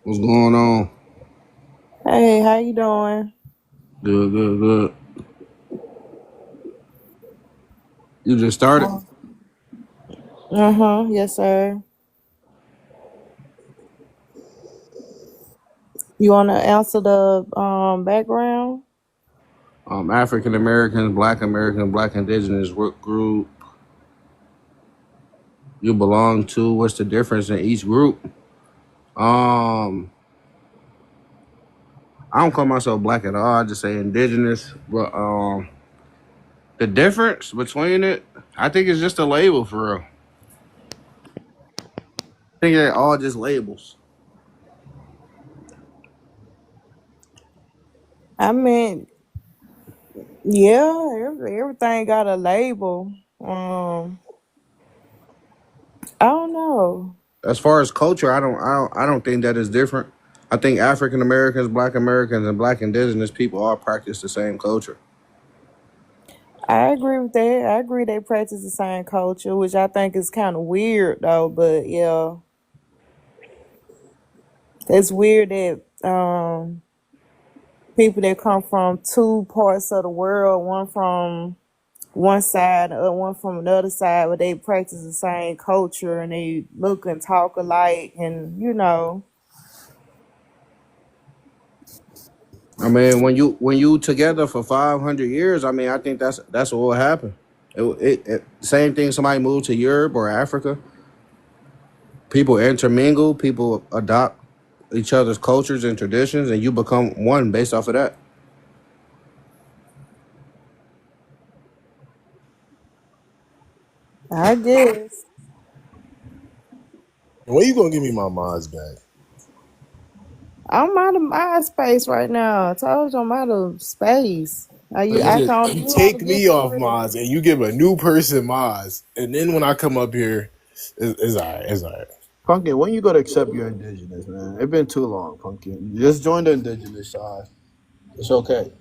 What's going on? Hey, how you doing? Good, good, good. You just started? Yes, sir. You want to answer the background? African Americans, Black Indigenous, what group you belong to? What's the difference in each group? Um, I don't call myself black at all. I just say indigenous. But the difference between it, I think it's just a label for real. I think they're all just labels. I mean, yeah, everything got a label. I don't know. As far as culture, I don't think that is different. I think Americans, and Black Indigenous people all practice the same culture. I agree with that. I agree they practice the same culture, which I think is kind of weird though. But yeah, it's weird that people that come from two parts of the world, one from one side or one from another side, but they practice the same culture and they look and talk alike, and I mean, when you together for 500 years, I mean, I think that's what will happen. Same thing. Somebody moved to Europe or Africa. People intermingle. People adopt each other's cultures and traditions, and you become one based off of that. I guess When you gonna give me my mods back? I'm out of my space right now. I told you I'm out of space. Are So you? you I just can't. you You only take get me off three. mods and you give a new person mods, and then when I come up here, it's alright. It's alright. Pumpkin, when you gonna accept you're indigenous, man? It's been too long, Pumpkin. Just join the indigenous side. It's okay.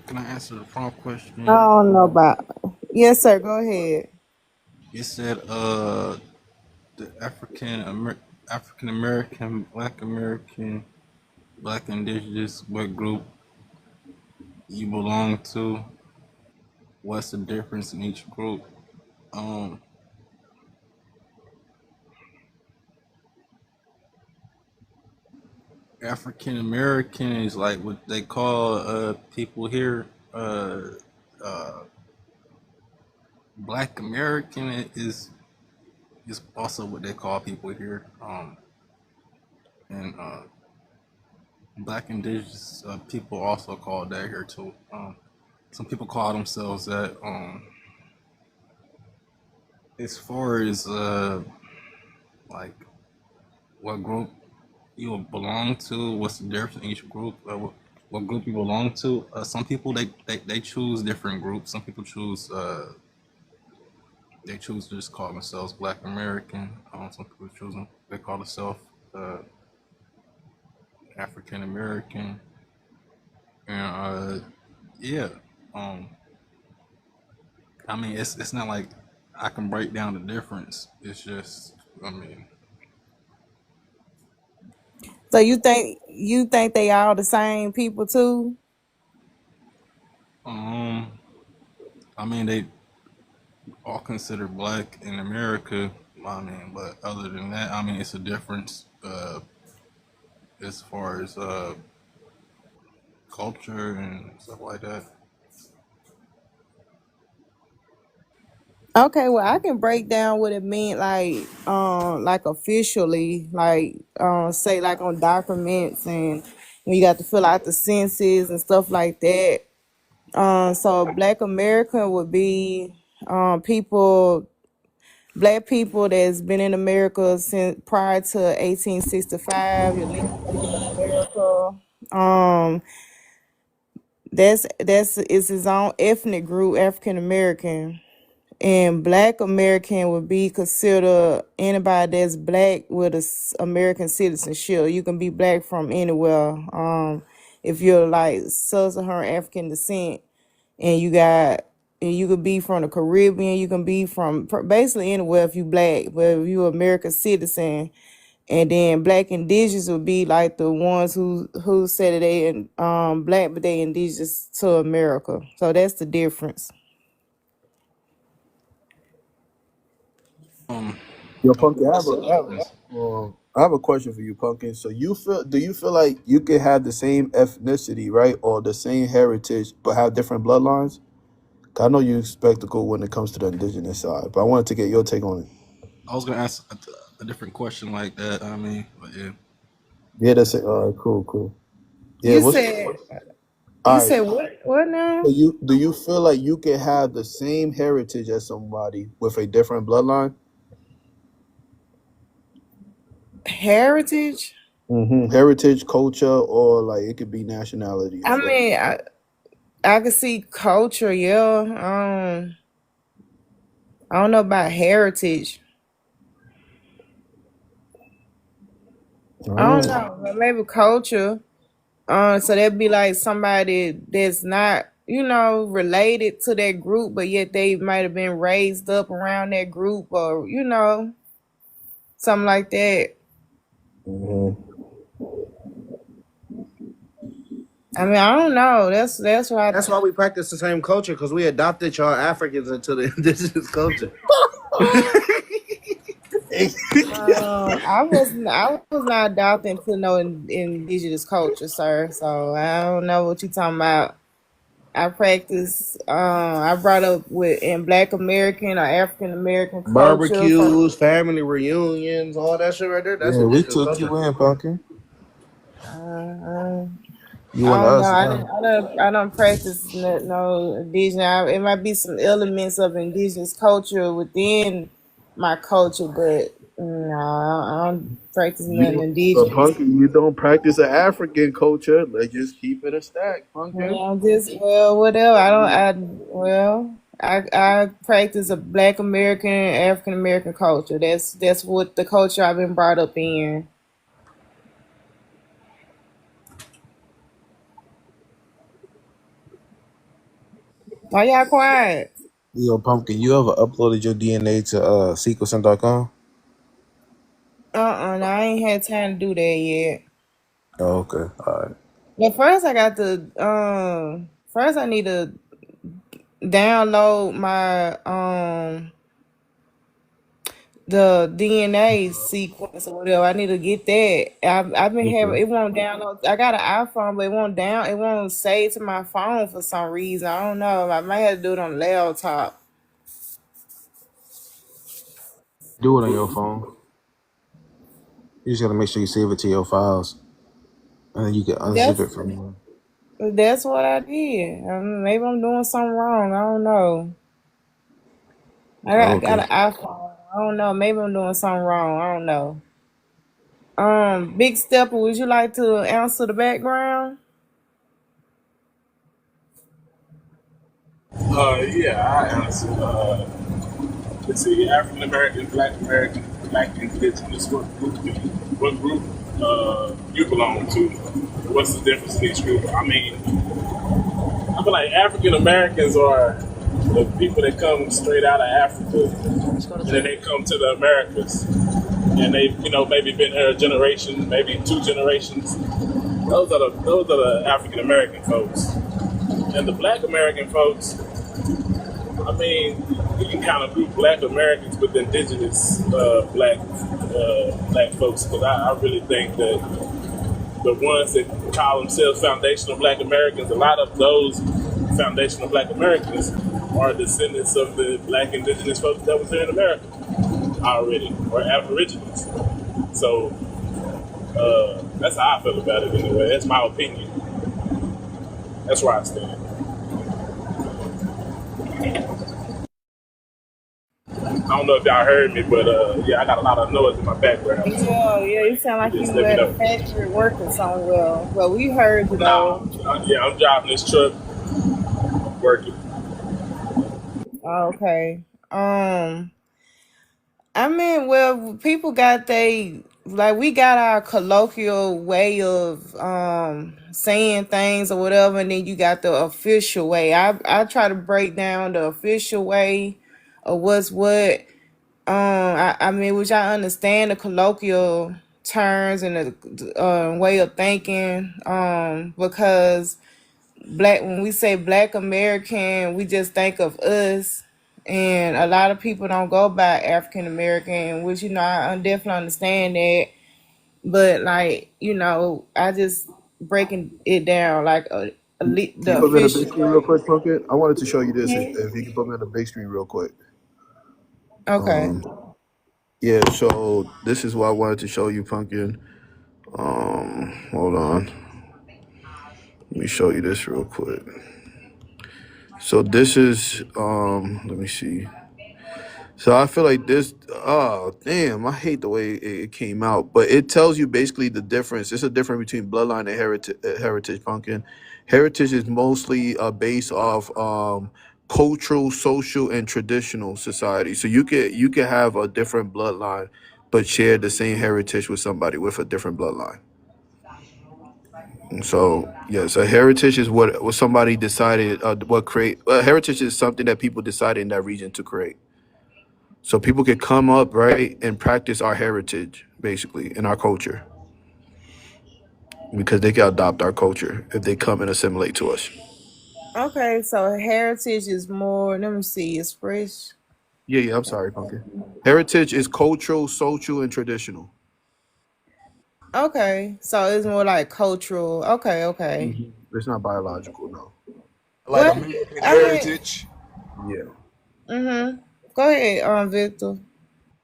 Can I answer the prompt I question? don't know about. Yes, sir. Go ahead. You said the African American, Black American, Black Indigenous, what group you belong to? What's the difference in each group? Um, African American is like what they call people here. Uh, Black American is also what they call people here. And Black Indigenous people also called that here too. Some people call themselves that. As far as like what group you belong to, what's the difference in each group? What group you belong to? Some people they choose different groups. Some people choose they choose to just call themselves Black American. Some people choose they call themselves uh, African American. And yeah, um, I mean it's not like I can break down the difference. It's just I mean So you think they all the same people too? um I mean they all considered black in America. I mean, but other than that, I mean, it's a difference as far as culture and stuff like that. Okay, well I can break down what it meant like officially, say like on documents and when you got to fill out the census and stuff like that. So Black American would be people black people that's been in America since prior to 1865, you're legally in America. Um that's it's his own ethnic group, African American. And Black American would be considered anybody that's black with American citizenship. You can be black from anywhere. If you're like sub-Saharan African descent, and you could be from the Caribbean, you can be from basically anywhere if you black, but if you American citizen, And then black indigenous would be like the ones who said that they black but they indigenous to America. So that's the difference. Um, Yo, Punky, that's that's I have a question for you, Pumpkin. So do you feel like you could have the same ethnicity, right, or the same heritage, but have different bloodlines? 'Cause I know you're skeptical when it comes to the indigenous side, but I wanted to get your take on it. I was gonna ask a different question like that. I mean, but yeah. Yeah, that's it. All right, cool, cool. Yeah, You said you all right. said what now? So do you feel like you can have the same heritage as somebody with a different bloodline? Heritage? Heritage, culture, or like it could be nationality I as well. mean, I could see culture, yeah. I don't know about heritage. I don't Oh. know, but maybe culture. So that'd be like somebody that's not, related to that group, but yet they might have been raised up around that group, or something like that. Mhm. I mean, I don't know. That's why That's why we practice the same culture because we adopted y'all Africans into the indigenous culture. I was not adopting to no indigenous culture, sir. So I don't know what you talking about. I practice. I brought up in Black American or African American culture from. Barbecues, family reunions, all that shit right there. That's Yeah, we indigenous took culture. you in, Pumpkin. Uh, You I and don't know. us now. I don't practice no indigenous. It might be some elements of indigenous culture within my culture, but no, I don't practice nothing But indigenous. Pumpkin, you don't practice an African culture. Let's just keep it a stack, Pumpkin. Yeah, whatever. I don't. I practice a Black American, African American culture. That's what the culture I've been brought up in. Why y'all quiet? Yo, Pumpkin, you ever uploaded your DNA to sequencing.com? No, I ain't had time to do that yet. Oh, okay. All right. But first, first I need to download my the DNA sequence or whatever. I need to get that. I've been having Okay. it won't download. I got an iPhone, but it won't save to my phone for some reason. I don't know. I might have to do it on the laptop. Do it on your phone. You just gotta make sure you save it to your files, and then you can unzip That's it from there. that's what I did. Maybe I'm doing something wrong. I don't know. Oh, I got okay. an iPhone. I don't know. Maybe I'm doing something wrong. I don't know. Big Stepper, would you like to answer the background? Yeah, I answer. Let's see, African American, Black Indigenous. What group you belong to? What's the difference in each group? I mean, I feel like African Americans are the people that come straight out of Africa, and then they come to the Americas, and they've maybe been here a generation, maybe two generations. Those are the African American folks, and the Black American folks. I mean, you can kind of group Black Americans with indigenous black folks, because I really think that the ones that call themselves foundational Black Americans, a lot of those foundational Black Americans are descendants of the Black indigenous folks that was here in America already, or Aborigines. So that's how I feel about it anyway. That's my opinion. That's where I stand. I don't know if y'all heard me, but yeah, I got a lot of noise in my background. So Yeah, you sound like just you let me at a know. factory working somewhere. Well, we heard you Nah, though. yeah, I'm driving this truck, working. Okay. I mean, well, people got we got our colloquial way of saying things or whatever, and then you got the official way. I try to break down the official way of what's what. I mean, which I understand the colloquial terms and the way of thinking. Because when we say Black American, we just think of us, and a lot of people don't go by African American, which I definitely understand that. But like I just breaking it down like Can you the put me on the big official screen real way. quick, Pumpkin? I wanted to show you this. Mhm. If you can put me on the big screen real quick. Okay. Um, yeah. So this is what I wanted to show you, Pumpkin. Hold on. Let me show you this real quick. So this is let me see. So I feel like this. Oh damn! I hate the way it came out, but it tells you basically the difference. It's a difference between bloodline and heritage. Pumpkin. Heritage is mostly based off cultural, social, and traditional society. So you can have a different bloodline, but share the same heritage with somebody with a different bloodline. So yes, a heritage is what somebody decided. What create heritage is something that people decided in that region to create. So people could come up, right, and practice our heritage, basically, in our culture, because they can adopt our culture if they come and assimilate to us. Okay, so heritage is more, let me see, it's fresh. Yeah, yeah. I'm sorry, Pumpkin. Heritage is cultural, social, and traditional. Okay, so it's more like cultural. Okay, okay. It's not biological, no. Like Well, American I mean, heritage. Yeah. mm-hmm. Go ahead, Victor.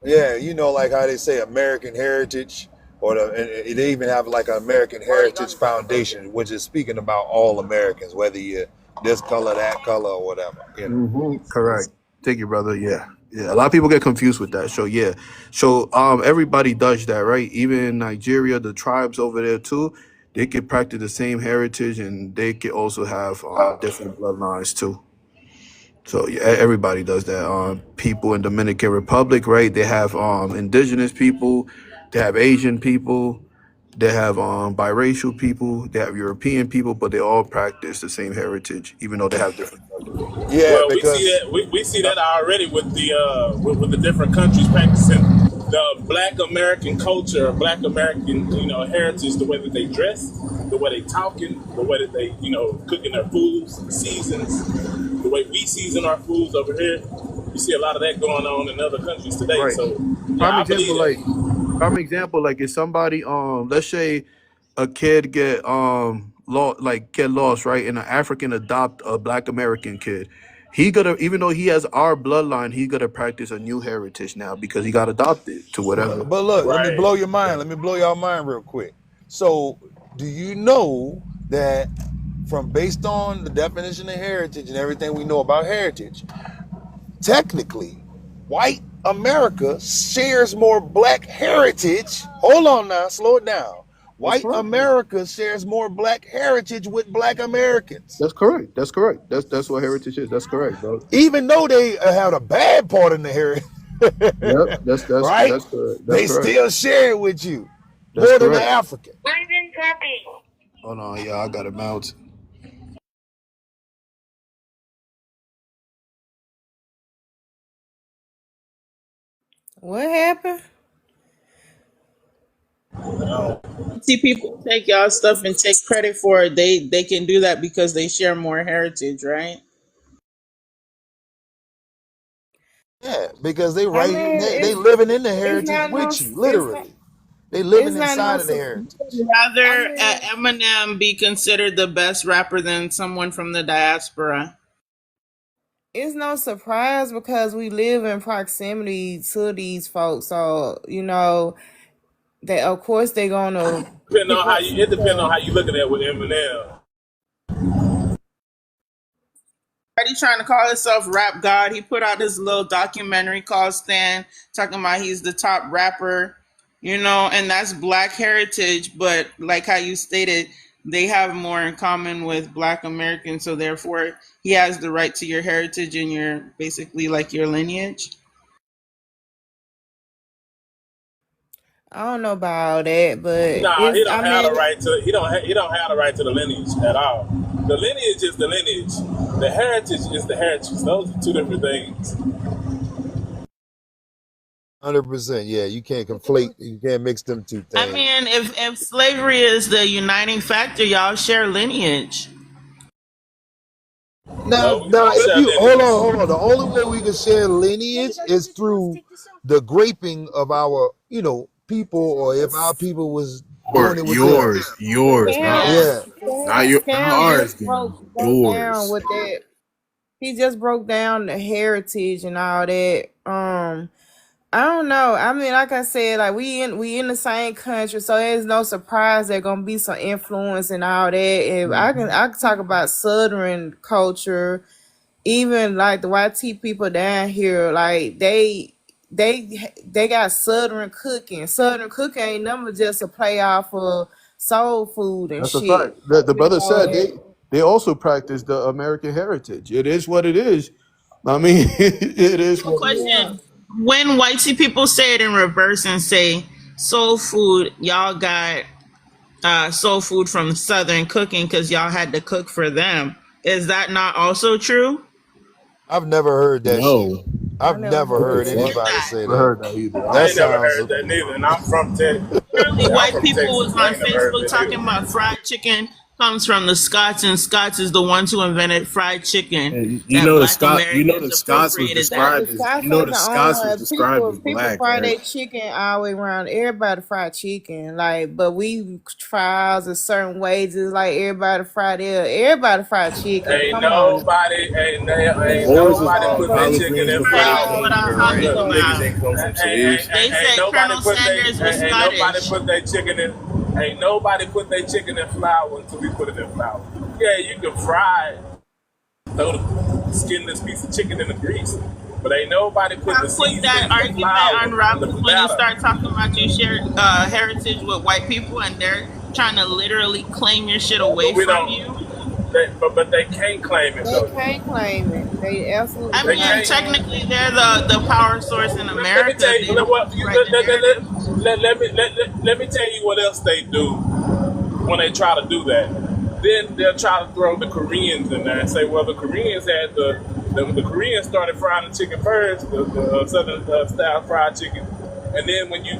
Yeah, you know, like how they say American heritage, or and they even have like an American Heritage Foundation, which is speaking about all Americans, whether you're this color, that color, or whatever. You know. Correct. Thank you, brother. Yeah. Yeah. A lot of people get confused with that. So yeah. So everybody does that, right? Even in Nigeria, the tribes over there too, they could practice the same heritage and they could also have different bloodlines too. So yeah, everybody does that. People in Dominican Republic, right? They have indigenous people, they have Asian people, they have biracial people, they have European people, but they all practice the same heritage, even though they have different cultures. Yeah, Well, we see because that we see that already with the with the different countries practicing the Black American culture, Black American heritage, the way that they dress, the way they talking, the way that they cooking their foods, seasons, the way we season our foods over here. You see a lot of that going on in other countries today. Right. So Prime yeah, I believe example, like that. if somebody let's say a kid get get lost, right, and an African adopt a Black American kid, he gotta, even though he has our bloodline, he gotta practice a new heritage now because he got adopted to whatever. but look, let me Right. blow your mind. Let me blow y'all mind real quick. So, do you know that from based on the definition of heritage and everything we know about heritage, technically, white America shares more Black heritage. Hold on now, slow it down. That's White correct. America shares more Black heritage with Black Americans, That's correct. That's correct. That's what heritage is. That's correct, bro. even though they have a bad part in the heritage. Yep. That's Right? that's correct. That's They correct. still share it with you That's more than the correct. African. Hold on, yeah, I got it mount. What happened? See people take y'all stuff and take credit for it. They can do that because they share more heritage, right? Yeah, because they I right, mean, they living in the it's heritage not no with you, it's not literally. They it's living not no inside of the heritage. I Rather mean, Eminem be considered the best rapper than someone from the diaspora. it's no surprise because we live in proximity to these folks. So, they of course they're gonna Depending pick on how up you, some it depends on stuff. how you look at that with Eminem. He trying to call himself Rap God. He put out this little documentary called Stan, talking about he's the top rapper, and that's Black heritage. But like how you stated, they have more in common with Black Americans, so therefore he has the right to your heritage and your basically like your lineage. I don't know about all that, but Nah, he it's don't I have the mean right to. He don't have the right to the lineage at all. The lineage is the lineage. The heritage is the heritage. Those are two different things. 100%. Yeah, you can't conflate. You can't mix them two I things. mean, if slavery is the uniting factor, y'all share lineage. Now, No, we now, don't if share you hold lineage. on, hold on. The only way we can share lineage is through the graping of our, people, or if our people was Or doing it with them. yours, not Cam, Yeah. not Cam ours. just Then broke down yours. with that. He just broke down the heritage and all that. I don't know. I mean, like I said, like we in the same country, so it's no surprise there's gonna be some influence and all that. If I can talk about Southern culture, even like the YT people down here, like they got Southern cooking. Southern cooking ain't never just a play off of soul food and That's a shit. fact. The You brother said know, they also practice the American heritage. It is what it is. I mean, it is what it is. yeah. Question: when whitey people say it in reverse and say soul food, y'all got soul food from Southern cooking because y'all had to cook for them. Is that not also true? I've never heard that shit. No. I I've never never What heard the heard that. Is fuck? anybody that? say I that. heard that either. I That ain't never sounds. heard that neither. And I'm from Texas. Apparently, Yeah, I'm white from people Texas. was I on ain't never heard Facebook that talking either. about fried chicken comes from the Scots, and Scots is the ones who invented fried chicken. And That Black the Americans Scots was appropriated that. The described as Scots ain't the only one. described People as people black, fry right? their chicken all the way around. Everybody fry chicken, like, but we trials a certain ways. It's like everybody fry their. Everybody fry chicken. Ain't Come on, now. nobody, The ain't Moors was nobody called put their So, collard chicken greens in before they Right, flour. what came I'm here, Look, right? talking look, Them look. niggas about. ain't come from slaves. They Ain't said nobody Colonel put Sanders was ain't nobody Scottish. put their chicken in. Ain't nobody put their chicken in flour until we put it in flour. Yeah, you can fry it, throw the skinless piece of chicken in the grease, but ain't nobody put the I put that seasoning, the argument flour, the unravels when you batter. start talking about you share heritage with white people and they're trying to literally claim your shit Yeah, away but we from don't. you. But they can't claim it they though. can't claim it. They absolutely I They cannot mean, can't. claim technically, they're the power source in Let me America tell if you. they don't write the narrative. Let me tell you what else they do when they try to do that. Then they'll try to throw the Koreans in there and say, well, the Koreans had the Koreans started frying the chicken first, the southern style fried chicken, and then when you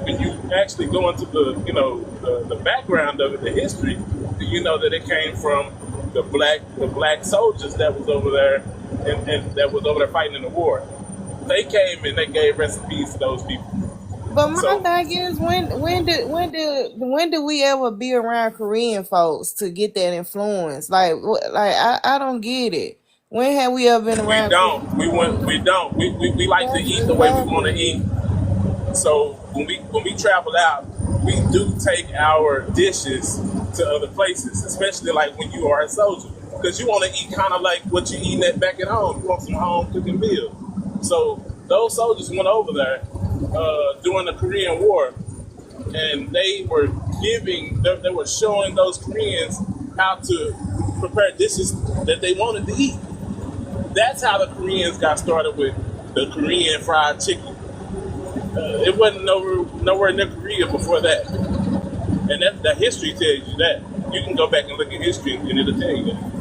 actually go into the background of it, the history, you know that it came from the black soldiers that was over there and that was over there fighting in the war. They came and they gave recipes to those people. But my So thing is, when did we ever be around Korean folks to get that influence? Like, I don't get it. When have we ever been we around? don't. We don't. We like to eat the way we want to Exactly. eat. So when we travel out, we do take our dishes to other places, especially like when you are a soldier, because you want to eat kind of like what you eating at back at home. You want some home cooking meal. So those soldiers went over there during the Korean War, and they were they were showing those Koreans how to prepare dishes that they wanted to eat. That's how the Koreans got started with the Korean fried chicken. It wasn't nowhere near Korea before that. And that history tells you that. You can go back and look at history and it'll tell you that.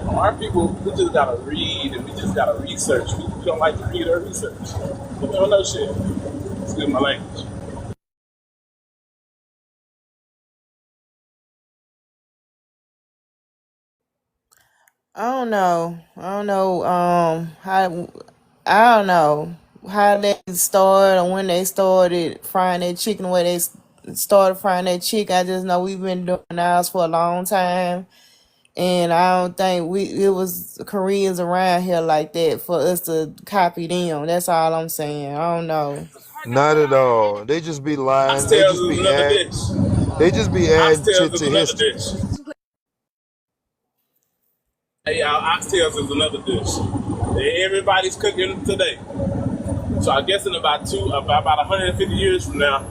Our people, we just gotta read and we just gotta research. We don't like to read or research. We don't know shit. Excuse my language. I don't know. I don't know how they started or when they started frying their chicken. Where they started frying their chicken. I just know we've been doing ours for a long time, and I don't think it was Koreans around here like that for us to copy them. That's all I'm saying. I don't know. Not at all. They just be lying. They Oxtails just is be another add. dish. They just be adding Oxtails shit is to another history. dish. Hey, y'all, oxtails is another dish. Everybody's cooking today. So I guess in about 150 years from now,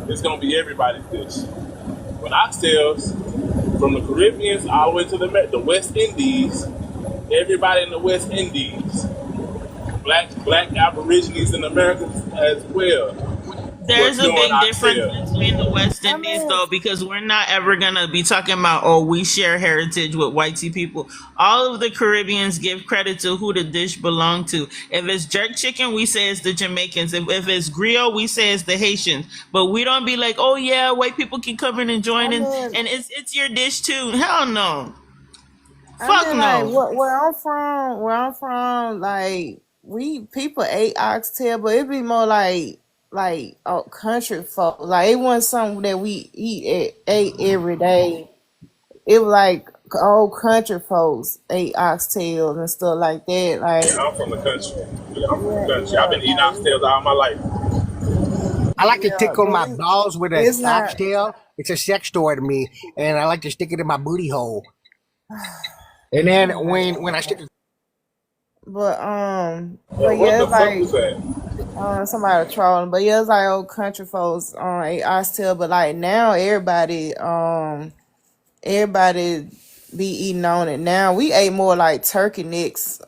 it's gonna be everybody's dish. But oxtails, from the Caribbeans all the way to the West Indies, everybody in the West Indies, black Aborigines in America as well, There's was a doing big difference oxtails. explain the West I Indies mean, though, because we're not ever gonna be talking about, oh, we share heritage with white people. All of the Caribbeans give credit to who the dish belonged to. If it's jerk chicken, we say it's the Jamaicans. If it's griot, we say it's the Haitians. But we don't be like, oh yeah, white people can come in and I join in, mean, and it's your dish too. Hell no, I fuck mean, like no. where I'm from, like we people ate oxtail, but it'd be more like country folk. Like it wasn't something that we ate every day. It was like old country folks ate oxtails and stuff like that. Yeah, Like I'm from the country. Yeah, I'm from the yeah, country. I've yeah, been eating oxtails all my life. I like to yeah, tickle but my balls with an it's not. oxtail. It's a sex toy to me, and I like to stick it in my booty hole. And then Oh my when I god. stick it, But What yeah, the it's fuck was like that? somebody trolling. But yeah, it's like old country folks ate oxtail. But like now, everybody be eating on it. Now we ate more like turkey necks,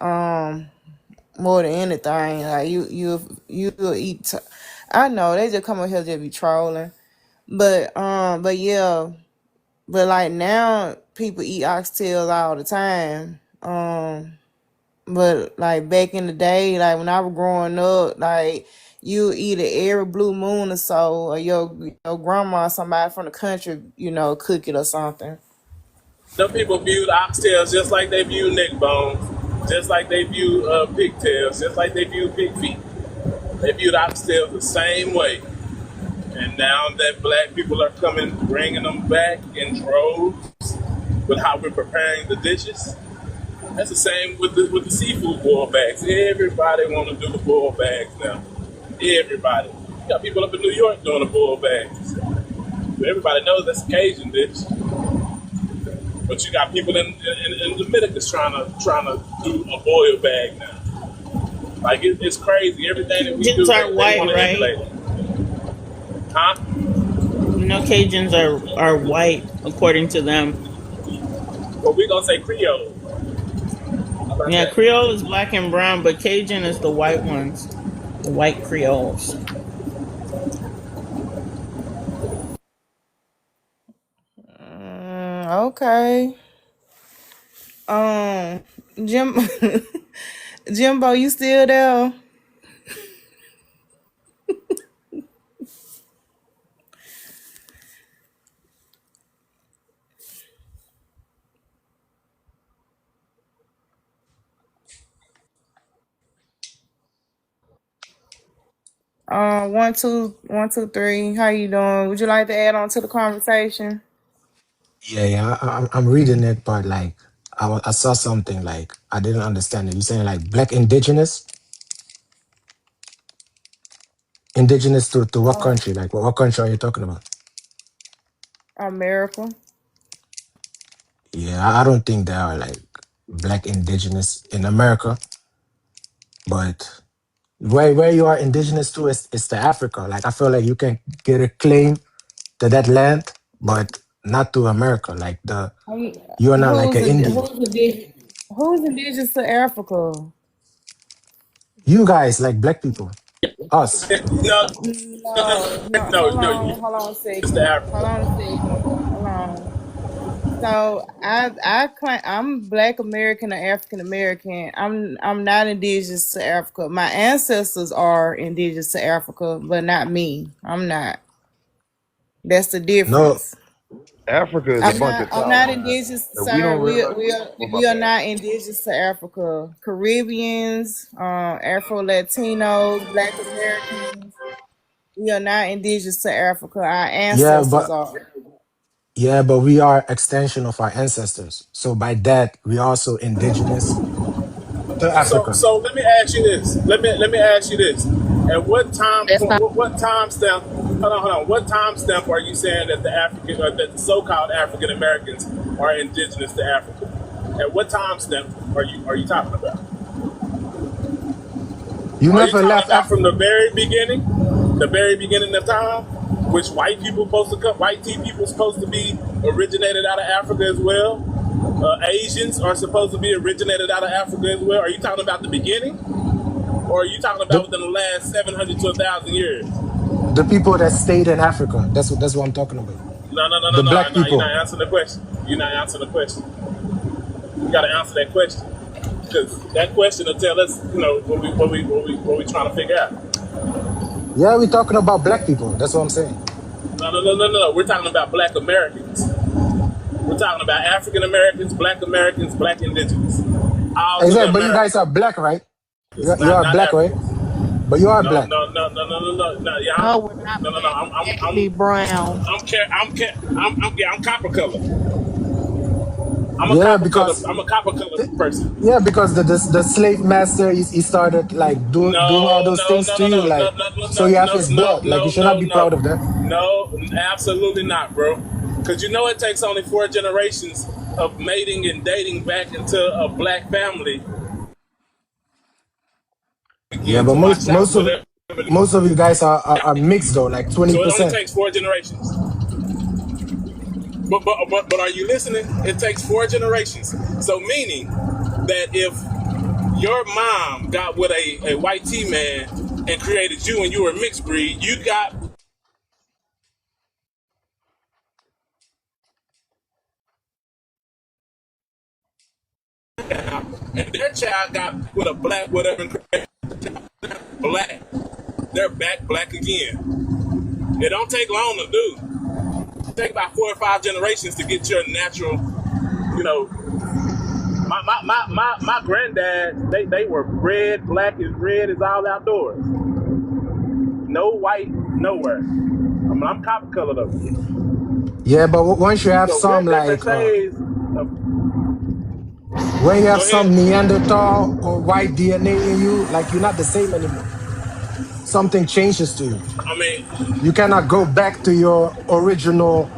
more than anything. Like you will eat. I know they just come up here just be trolling. But yeah, but like now people eat oxtails all the time. But like back in the day, like when I was growing up, like you eat it every blue moon or so, or your grandma or somebody from the country, cook it or something. Some people viewed oxtails just like they view neck bones, just like they view pigtails, just like they view pig feet. They viewed oxtails the same way. And now that black people are coming, bringing them back in droves with how we're preparing the dishes, that's the same with the seafood boil bags. Everybody want to do the boil bags now. Everybody. You got people up in New York doing the boil bags. But everybody knows that's a Cajun dish. But you got people in Dominicans trying to do a boil bag now. Like it's crazy. Everything that we do, Cajuns are they white, want to right? emulate it. Huh? Cajuns are white according to them. Well, we gonna say Creole. How about Yeah, that? Creole is black and brown, but Cajun is the white ones, the white Creoles. Okay. Jim, Jimbo, you still there? 1, 2, 1, 2, 3. How you doing? Would you like to add on to the conversation? yeah, I'm reading it, but like I saw something like I didn't understand it. You saying like black indigenous to what Uh, country? Like what country are you talking about? America. Yeah, I don't think there are like black indigenous in America, but where you are indigenous to is to Africa. Like I feel like you can get a claim to that land, but not to America. Like Um, you are not like who's an the Indian. who's indigenous to Africa? You guys like black people, us. No, No, no. no, Hold no. on. Hold on a It's the second. Hold Africa. on a second. Hold on. So I claim I'm Black American or African American. I'm not indigenous to Africa. My ancestors are indigenous to Africa, but not me. I'm not. That's the No, difference. Africa is a bunch of I'm not colonizer. indigenous, If we sir. don't realize, oh my We are bad. not indigenous to Africa. Caribbeans, Afro Latinos, Black Americans. We are not indigenous to Africa. Our yeah, ancestors but are. we are extension of our ancestors. So by that, we are also indigenous to So, Africa. so let me ask you this. Let me ask you this. At what time? That's not What time stamp? Hold on. What time stamp are you saying that the African, or that the so-called African Americans are indigenous to Africa? At what time stamp are you talking about? You Are you never talking left about Africa. from the very beginning? The very beginning of time? Which white people supposed to come? White tea people supposed to be originated out of Africa as well? Asians are supposed to be originated out of Africa as well. Are you talking about the beginning? Or are you talking about The, within the last 700 to 1,000 years? the people that stayed in Africa. That's what I'm talking about. The black No. You're people. not answering the question. You're not answering the question. You got to answer that question because that question will tell us, what we trying to figure out. Yeah, we're talking about black people. That's what I'm saying. No. We're talking about Black Americans. We're talking about African Americans, Black Indigenous, all to the Exactly. But you guys Americas, are black, right? You not are not black, right? Africans. But you are No, black. no, no, no, no, no, no, no. Yeah, No, we're not no, no, no. black. We're actually brown. I'm copper color. Yeah, because I'm a copper colored person. yeah, because the slave master he started like doing all No, those no, things no, to no, you, no, like no, no, no, so you have no, his no, blood. Like you no, should not no, be proud no, of that. no, absolutely not, bro. Because it takes only 4 generations of mating and dating back into a black family. Yeah, Begin but to watch out for them. most of you guys are mixed though, like twenty So it only percent. takes 4 generations. But are you listening? It takes 4 generations. So meaning that if your mom got with a white T man and created you and you were a mixed breed, you got and their child got with a black whatever and created black. They're back black again. It don't take long to do. It take about 4 or 5 generations to get your natural, you know. My granddad, they were red as all outdoors. No white, nowhere. I'm copper colored up. Yeah, but once you have So we're some different like shades of, when you have go ahead. some Neanderthal or white DNA in you, like you're not the same anymore. Something changes to you. I mean, You cannot go back to your original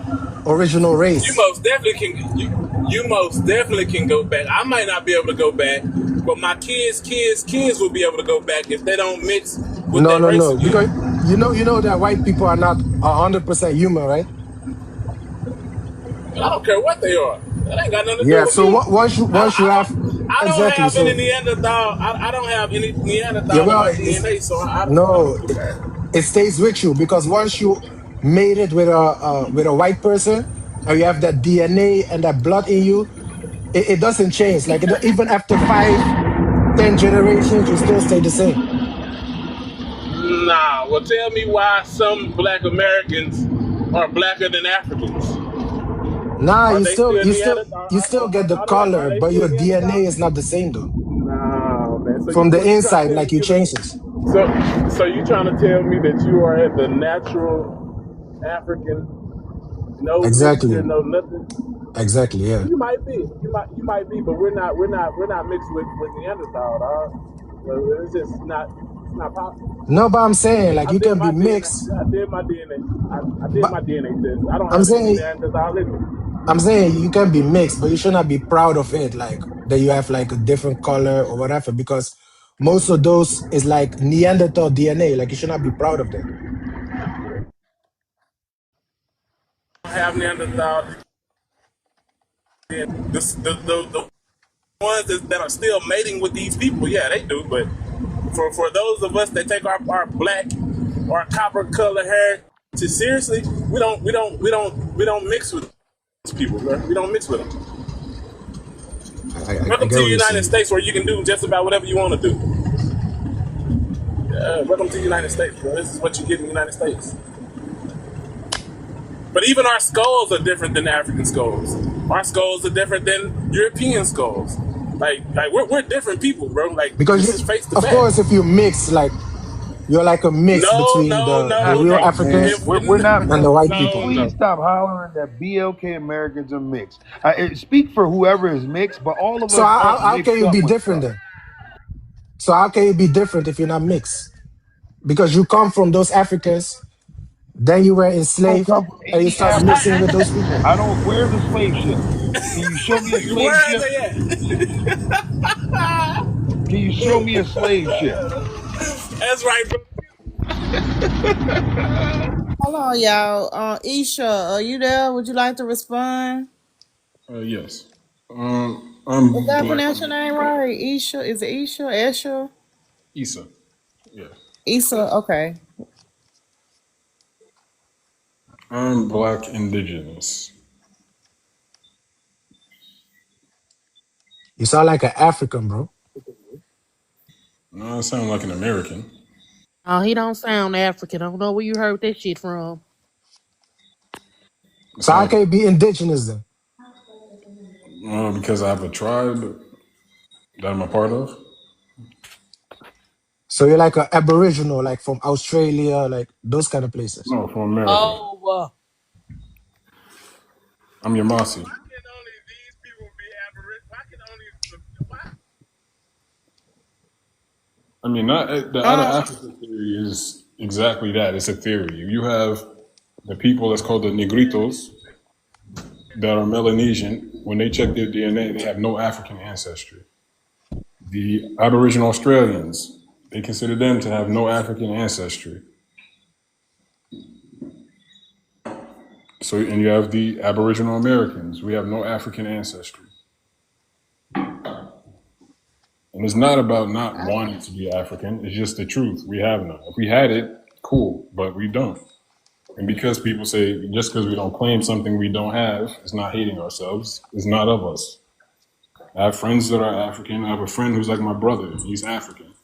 you race. most definitely can. You most definitely can go back. I might not be able to go back, but my kids will be able to go back if they don't mix with No, that no, race no. Because again. you know that white people are not 100% human, right? And I don't care what they are. That ain't got nothing to do Yeah. with So me. once you have I don't exactly. have any So Neanderthal. I don't have any yeah, Neanderthal in well, my DNA, so I don't no, give a crap. it stays with you because once you made it with a white person, or you have that DNA and that blood in you, it doesn't change. Like even after 5, 10 generations, you still stay the same. Nah, well, tell me why some Black Americans are blacker than Africans. Nah, Are they still you Neanderthal? still get the Are color, they but still your DNA Neanderthal? is not the same though. Nah, man. From the So you trying to inside, tell me like you changes. so you trying to tell me that you are the natural African, no mixture, Exactly. no nothing? Exactly. Yeah. You might be. You might be, but we're not mixed with Neanderthal, dog. So it's not possible. No, but I'm saying like I you did can be my DNA. mixed. I did my DNA. I did But my DNA test. I don't I'm have any saying Neanderthal in me. I'm saying you can be mixed, but you should not be proud of it, like that you have like a different color or whatever, because most of those is like Neanderthal DNA. Like you should not be proud of that. I have Neanderthal. The ones that are still mating with these people, yeah, they do. But for those of us that take our black or copper color hair too seriously, we don't mix with these people, bro. We don't mix with them. I Welcome to get the what you're United saying. States, where you can do just about whatever you want to do. Welcome to the United States, bro. This is what you get in the United States. But even our skulls are different than African skulls. Our skulls are different than European skulls. Like we're different people, bro. Like Because this is face to of fact. course, if you mix, like you're like a mix No, between no, the no, real no. Hey man, Africans If we're not and the white can you people. no, please no. stop hollering that BLK Americans are mixed? Speak for whoever is mixed, but all of So us aren't how can mixed you up be with different stuff. then? So how can you be different if you're not mixed? Because you come from those Africans, then you were I don't enslaved, come from and you any start mixing with African. those people. I don't. Where's a slave ship? Can you show me a Where slave are ship? they at? Can you show me a slave ship? That's right, bro. Hold on, y'all. Isha, are you there? Would you like to respond? Yes. Is I'm that black. pronounce your name right? Isha? Is it Isha? Uh, Esha? Issa. Yeah. Issa? Okay. I'm black indigenous. You sound like an African, bro. No, I sound like an American. Oh, he don't sound African. I don't know where you heard that shit from. I So how sound can you be indigenous then? because I have a tribe that I'm a part of. So you're like an Aboriginal, like from Australia, like those kind of places. No, from America. Oh, I'm Yamasi. Why can only these people be aberrant? Why can only why? I mean, not the out of Uh, Africa theory is exactly that. It's a theory. You have the people that's called the Negritos that are Melanesian. When they check their DNA, they have no African ancestry. The Aboriginal Australians, they consider them to have no African ancestry. So, and you have the Aboriginal Americans. We have no African ancestry. And it's not about not wanting to be African. It's just the truth. We have none. If we had it, cool, but we don't. And because people say just because we don't claim something we don't have, it's not hating ourselves. It's not of us. I have friends that are African. I have a friend who's like my brother. He's African.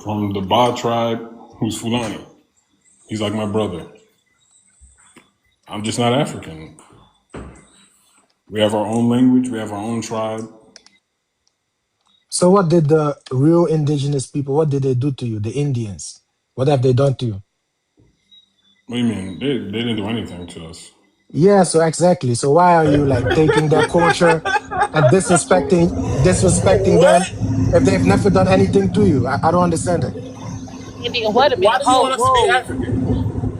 From the Ba tribe, who's Fulani. He's like my brother. I'm just not African. We have our own language. We have our own tribe. So what did the real indigenous people, what did they do to you, the Indians? What have they done to you? What do you mean? They didn't do anything to us. Yeah, so exactly. So why are you like taking their culture and disrespecting them What? if they've never done anything to you? I don't understand it. Indian. Wait a Why minute. do you Whoa, want us to be whoa. African?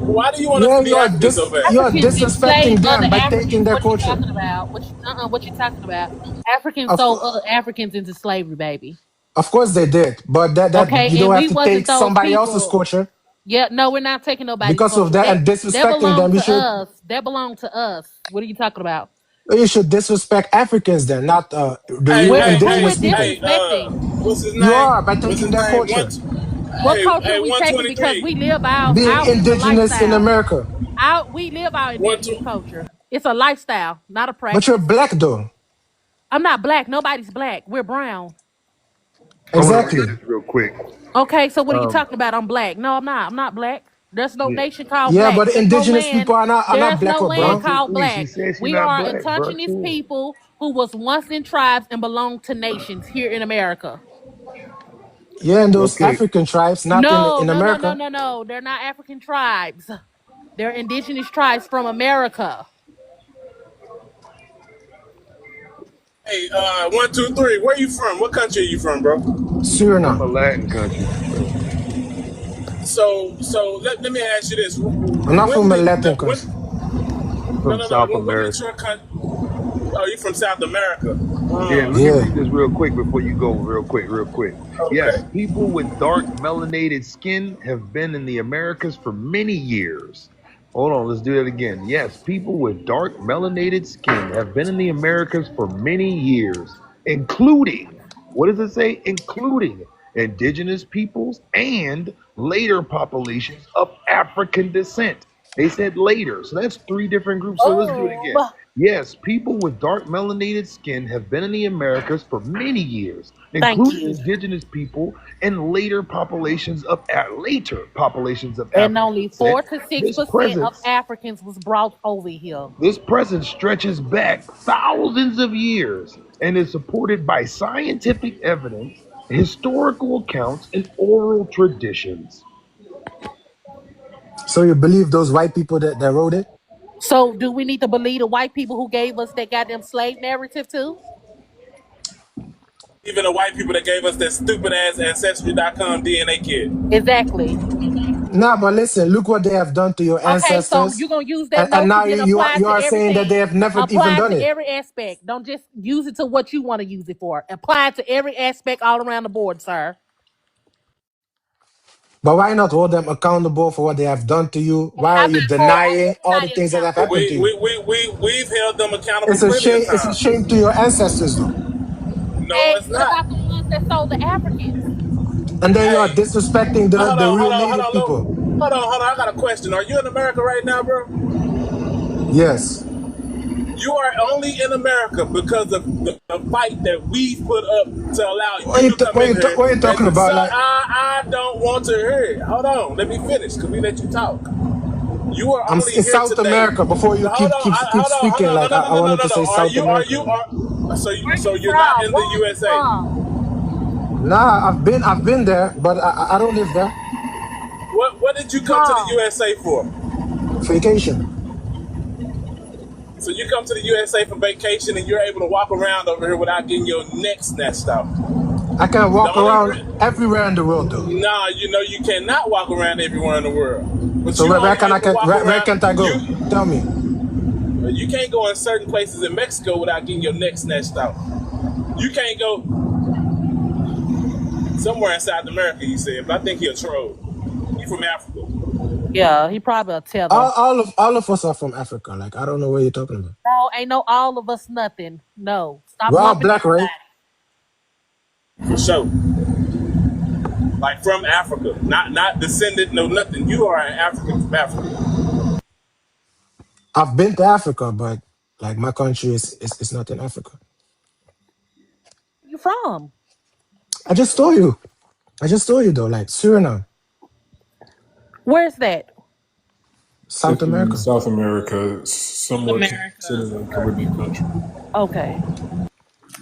Why do you want us Yeah, to be African so you're bad? Africans disrespecting enslaved other them by taking Africans. their What are you culture. talking about? What you talking about? Africans Of sold course, other Africans into slavery, baby. of course they did, but that Okay, you and don't have we to wasn't take those somebody else's people. culture Yeah, no, we're not taking nobody's because of culture. that and That disrespecting them. belonged to us. That belonged to us. What are you talking about? You should disrespect Africans then, not the Hey, real hey, Who hey, we're indigenous people. hey, disrespecting? what's his You name? are by What's taking his their name? culture, What culture are Hey, we taking? Because 123. we live ours being out. It's a indigenous in lifestyle. America. We live our One, indigenous culture. It's a lifestyle, not a But you're practice. black though. I'm not black. Nobody's black. We're brown. I want to read Exactly. this real quick. Okay, so what are you Um, talking about? I'm black. No, I'm not. I'm not black. There's no yeah. nation called Yeah, black. but There's no indigenous land. people are not There's black no or land One, brown. two, called three. She black. said she We not are black, bro. indigenous Chill. people who was once in tribes and belonged to nations here in America. Yeah, in those Okay. African tribes, not No, in no, no, no, America. no, no. They're not African tribes. They're indigenous tribes from America. hey, 123. Where you from? What country are you from, bro? I'm a Suriname. Latin country. Let me ask you this: I'm not When from a did Latin when? country. I'm No, from no, no. South When did America. your country? Oh, you from South America? Yeah, let me Yeah. read this real quick before you go. Real quick, real quick. Yes, Okay. people with dark melanated skin have been in the Americas for many years. Hold on, let's do that again. Yes, people with dark melanated skin have been in the Americas for many years, including, what does it say? Including indigenous peoples and later populations of African descent. They said later, so that's three different groups. So let's do it again. Oh, Yes, people with dark melanated skin have been in the Americas for many years, thank including you. indigenous people and later populations of And African only descent. 4 to 6 This percent of presence, Africans was brought over here. this presence stretches back thousands of years and is supported by scientific evidence, historical accounts, and oral traditions. So you believe those white people that wrote it? So, do we need to believe the white people who gave us that goddamn slave narrative too? Even the white people that gave us that stupid ass Ancestry.com DNA kit. Exactly. Nah, but listen, look what they have done to your Okay, so ancestors, you're gonna use that and notion now then you are saying that they have never even apply done to it. every aspect. Don't just use it to what you want to use it for. Apply it to every aspect all around the board, sir. But why not hold them accountable for what they have done to you? And Why are I've you been holding denying all the everybody things that have accountable. happened to you? We've held them accountable It's a plenty of shame. It's a shame times. to your ancestors, though. No, And it's what not. about the ones that sold the Africans? And then you are Hey, disrespecting hold the on, hold real on, hold native on, look. people. Hold on. I got a question. Are you in America right now, bro? Yes. You are only in America because of the fight that we put up to allow What you to come in here. are you talking And so about? Like, I don't want to hear it. Hold on, let me finish. Cause we let you talk. You are I'm only in here South today. America. Before you Hold on, keep hold speaking, on. No, like no, no, I no, no, wanted no, to no. say South America. Where So you you're not from? in Where the are you USA. from? Nah, I've been there, but I don't live there. What did you come to the From? USA for? Vacation. So you come to the USA for vacation and you're able to walk around over here without getting your neck snatched off. I can The walk only around everywhere in the world though. Nah, you know you cannot walk around everywhere in the world. But So you only able to walk where can't I around. go? Tell me. You can't go in certain places in Mexico without getting your neck snatched off. You can't go somewhere in South America. He said, but I think he'll troll. He from Africa. Yeah, he probably a tether. All of us are from Africa. Like I don't know what you're talking about. No, ain't no all of us nothing. No. Stop We're all lumping black, right? everybody. For sure. Like from Africa, not descendant, no nothing. You are an African from Africa. I've been to Africa, but like my country is not in Africa. Where you from? I just told you. I just told you though, like Suriname, Where's that? South It's in America. South America, South somewhat America. considered a Caribbean country. Okay.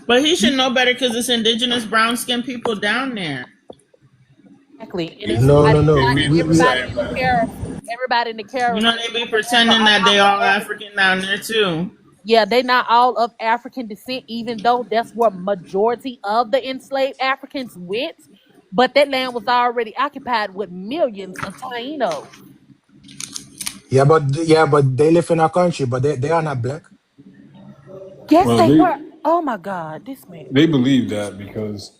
But he should know better because it's indigenous brown skinned people down there. Exactly. And He's No, everybody no, he, no. he not be the everybody same in the thing. care everybody in the You carriers know, in they be South America pretending are that not they of all African. African down there too. Yeah, they not all of African descent, even though that's where majority of the enslaved Africans went. But that land was already occupied with millions of Taínos. Yeah, but they live in our country, but they are not black. Yes, Well, they were. Oh my God, this man. they believe that because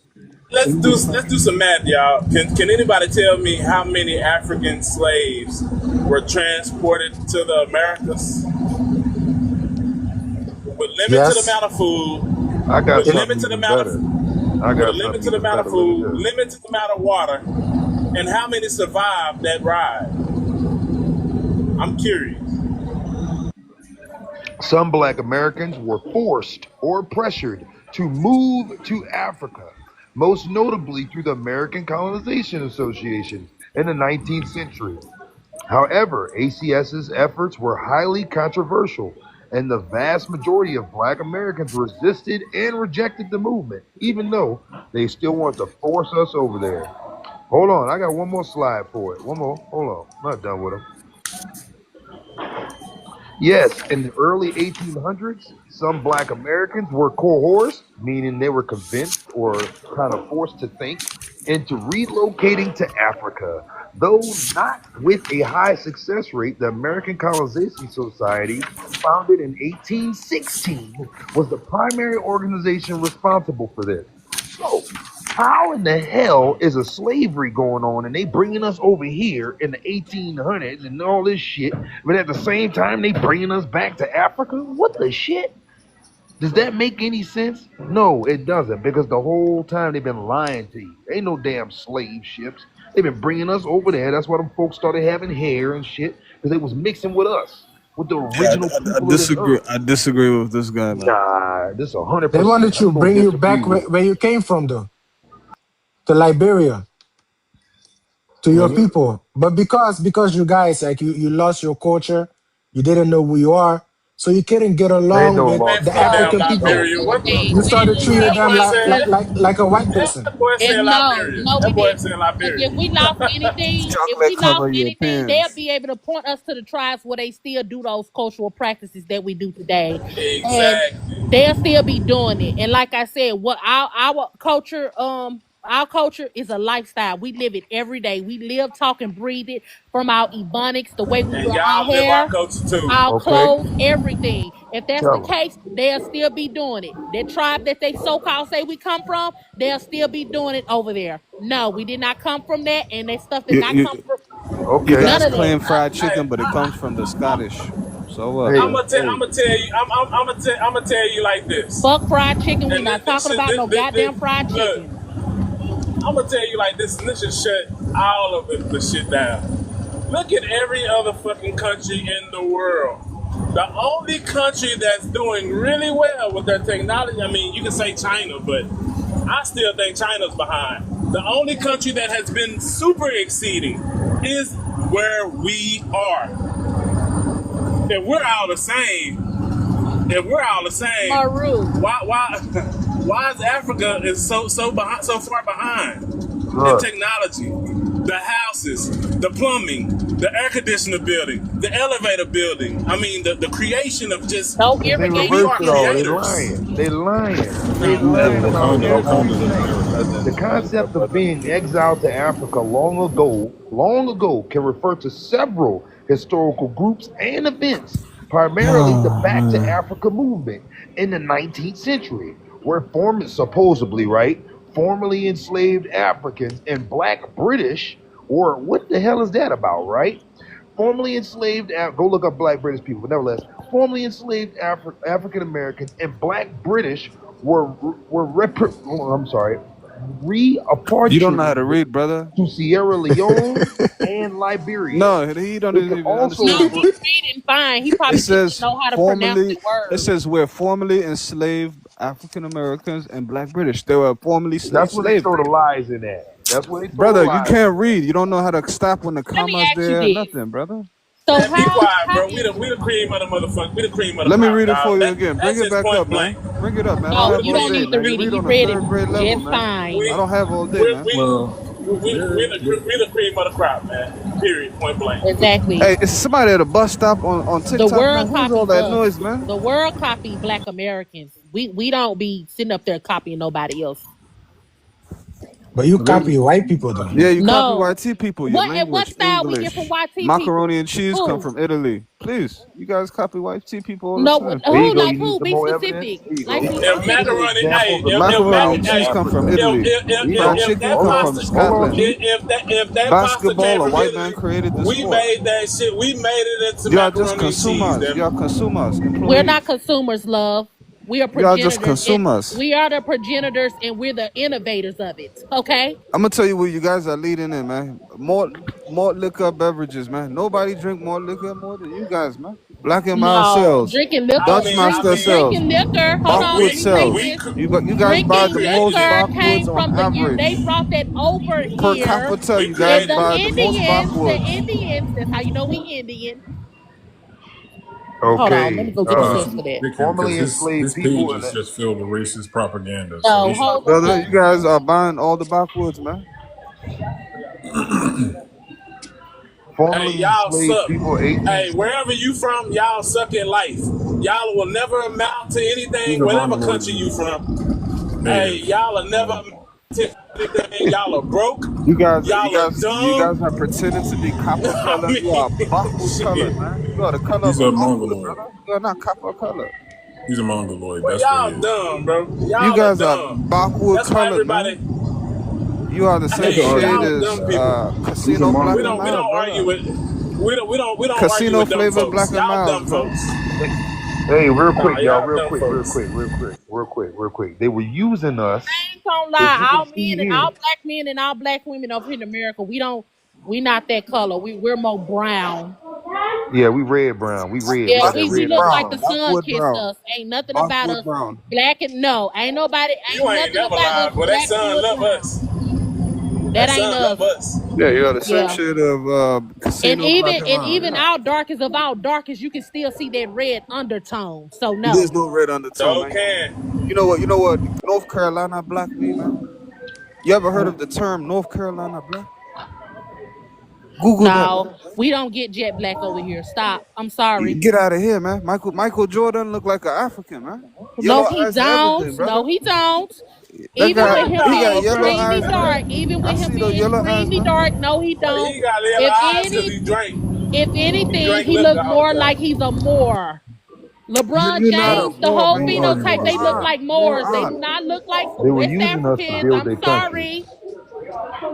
Let's in do this let's do some math, y'all. Can anybody tell me how many African slaves were transported to the Americas with limited Yes. amount of food, I got with something limited even amount of better. I with a got something limited even amount of better. Look at food, this. limited amount of water, and how many survived that ride? I'm curious. Some black Americans were forced or pressured to move to Africa, most notably through the American Colonization Association in the 19th century. However, ACS's efforts were highly controversial, and the vast majority of black Americans resisted and rejected the movement, even though they still want to force us over there. Hold on, I got one more slide for it. One more. Hold on. I'm not done with them. Yes, in the early 1800s, some black Americans were coerced, meaning they were convinced or kind of forced to think, into relocating to Africa. Though not with a high success rate, the American Colonization Society, founded in 1816, was the primary organization responsible for this. So, how in the hell is a slavery going on and they bringing us over here in the 1800s and all this shit, but at the same time they bringing us back to Africa? What the shit? Does that make any sense? No, it doesn't, because the whole time they've been lying to you. Ain't no damn slave ships. They've been bringing us over there. That's why them folks started having hair and shit, because they was mixing with us, with the Yeah, original I people of this disagree. earth. I disagree with this guy, man. Nah, this They 100%. wanted I'm to gonna bring you disagree back with it. where you came from though, to Liberia, to your well, people. But because you guys like you lost your culture, you didn't know who you are, so you couldn't get They ain't along no with lost Man, the from So damn African we people. did Liberia. two What the You things. We started treating that did them boy said? like a white person. That boy said and no, Liberia. no, That we boy didn't. said Because Liberia. if we lost anything, Chocolate cover your they'll appearance. be able to point us to the tribes where they still do those cultural practices that we do today, and Exactly. they'll still be doing it. And like I said, what our culture is a lifestyle. We live it every day. We live, talk, and breathe it from our ebonics, the way we And wear our y'all live our hair, culture too. our Okay, clothes, everything. If that's the tell them. case, they'll still be doing it. That tribe that they so-called say we come from, they'll still be doing it over there. No, we did not come from that, and that stuff did You, not come you, from you Okay, none guys of that. claim fried chicken, Hey, but it comes from the Scottish. So what, hey, I'm man? gonna tell. hey, I'm gonna tell you. I'm gonna tell you like this. Fuck fried chicken. We And not talking about no goddamn fried look. chicken. I'm gonna tell you like this, and this should shut all of the shit down. Look at every other fucking country in the world. The only country that's doing really well with their technology, I mean, you can say China, but I still think China's behind. The only country that has been super exceeding is where we are. If we're all the same, Maru. why is Africa so far behind in Look, technology? The houses, the plumbing, the air conditioner building, the elevator building. I mean, the creation of just No because they we irrigation reversed are it all. They creators. lying. They lying. They No, lying about Wakanda, everything. Wakanda's in America. The concept of being exiled to Africa long ago, can refer to several historical groups and events, primarily the Oh Back to man. Africa movement in the 19th century, where supposedly, right, formerly enslaved Africans and black British, or what the hell is that about, right? Formerly enslaved, go look up black British people, but nevertheless, formerly enslaved African Americans and black British I'm sorry, You don't know how to reappropriated read, brother. to Sierra Leone and Liberia. No, he don't It could even also No, understand. he's reading fine. He It probably just says didn't know how to pronounce formerly. the It word. says we're formerly enslaved African Americans and Black British. They were formerly That's where they slaves. throw the lies in at. That's where they throw the Brother, you lies. can't read. You don't know how to stop when the Let me commas ask you there. this. Nothing, brother. So Man, be quiet, how bro. We the cream of the motherfucker. We the cream of the Let me crop, read it dog. for you again. Bring That's it just back point up, man. blank. Bring it up, man. I no, don't have you all don't day, need to man. You read it. read He on a read it third grade level, just man. fine. We I don't have all day, we man. we Well, we the cream of the crop, man. Period. Point blank. Exactly. Hey, it's somebody at a bus stop on The TikTok, man. world Who's all copies that us. noise, man? The world copy Black Americans. We don't be sitting up there copying nobody else. But you there's copy white people though. Yeah, you copy No. YT people. Your What language, style we get English, from YT people? macaroni and cheese come Who? from Italy. Please, you guys copy YT people all the No, time. There you who? go. Like You need who? some Be more evidence. specific. There you Like go. be If specific. macaroni, hey, Examples of Macaroni and examples of cheese come from Africa. Italy. Fried Eno, chicken that hold come on, from pasta, hold on, Scotland. G. if that pasta came Basketball, a from white man Italy, created the we sport. made that shit. We made it into Y'all just macaroni and cheese. consumers. Damn Y'all it. consumers, We're not employees. consumers, love. We are Y'all just progenitors, and consumers. we are the progenitors, and we're the innovators of it. Okay? I'm gonna tell you what you guys are leading in, man. More liquor beverages, man. Nobody drink more liquor more than you guys, man. Black and mild No, cells, drinking liquor, Dutch master cells, drinking liquor. Hold on, Bachwood let me say cells. We this. You guys buy we Drinking the created most it. liquor Bachwoods came on from the they average. brought that over Per here. capita, We you guys And created the it. buy the most Bachwoods. Indians, that's how you know we Indian. Hold on, let me Okay. go get the source for that. Formerly because enslaved his page people in is the just filled with racist propaganda. So No, he should. hold Brother, on. you guys are buying all the Bachwoods, man. Hey, formerly y'all enslaved suck. people, 18th Hey, century. wherever you from, y'all suck at life. Y'all will never amount to He's anything, a whatever mongoloid country you from. Hey, native. y'all will never amount to anything. Y'all are broke. You guys, Y'all are you guys are dumb. pretending to be copper I colored. You are mean, Bachwood shit. colored, man. You are the color of He's a a Bachwood, mongoloid. brother. You are not copper colored. He's a mongoloid. Well, That's what he y'all is. dumb, bro. You Y'all are guys are dumb. Bachwood That's why colored, everybody. man. You are the He same can Hey, shade argue y'all with as dumb people. He's a casino black and We mongoloid. mild, don't argue brother. with. We don't argue Casino with dumb flavored folks. black and Y'all dumb milds, man. folks. Hey, real Nah, quick, y'all, y'all dumb folks. real quick. They were using us. I ain't gonna If you lie, can all see men and here, all black men and all black women over here in America, we not that color. We're more brown. yeah, we red brown. We red. We Yeah, got that we Bachwood red look in our like brown. the blood. sun Bachwood kissed brown. us. Ain't nothing about Bachwood us brown. black and no, ain't You ain't nothing never about us lied, but that black son wood love brown. us. That That ain't son us. love us. Yeah, you are the same Yeah. shade of casino black and And mild. even Yeah. our darkest of our darkest, you can still see that red undertone. So There's no. no red undertone, So man. can. You know what? You know what? North Carolina black mean, man. You ever heard of the term North Carolina black? Google that, No, man. we don't get jet black over here. Stop. I'm sorry. Get out of here, man. Michael Jordan look like an African, man. No, Yellow he eyes and don't. everything, No, brother. he don't. That Even guy, with him he got being No, yellow bro. extremely eyes, man. dark, even I with him see those being yellow eyes, extremely man. dark, no, he don't. He got yellow If eyes because any, he drank. if He anything, drank he liquor look all more the like time. he's a Moor. LeBron You're not a James, the Moor, whole man. Who You are arguing phenotype, with they look Sky? Moran. like Moors. They do Moran. not look like They were West using us to Africans. build I'm their country. sorry.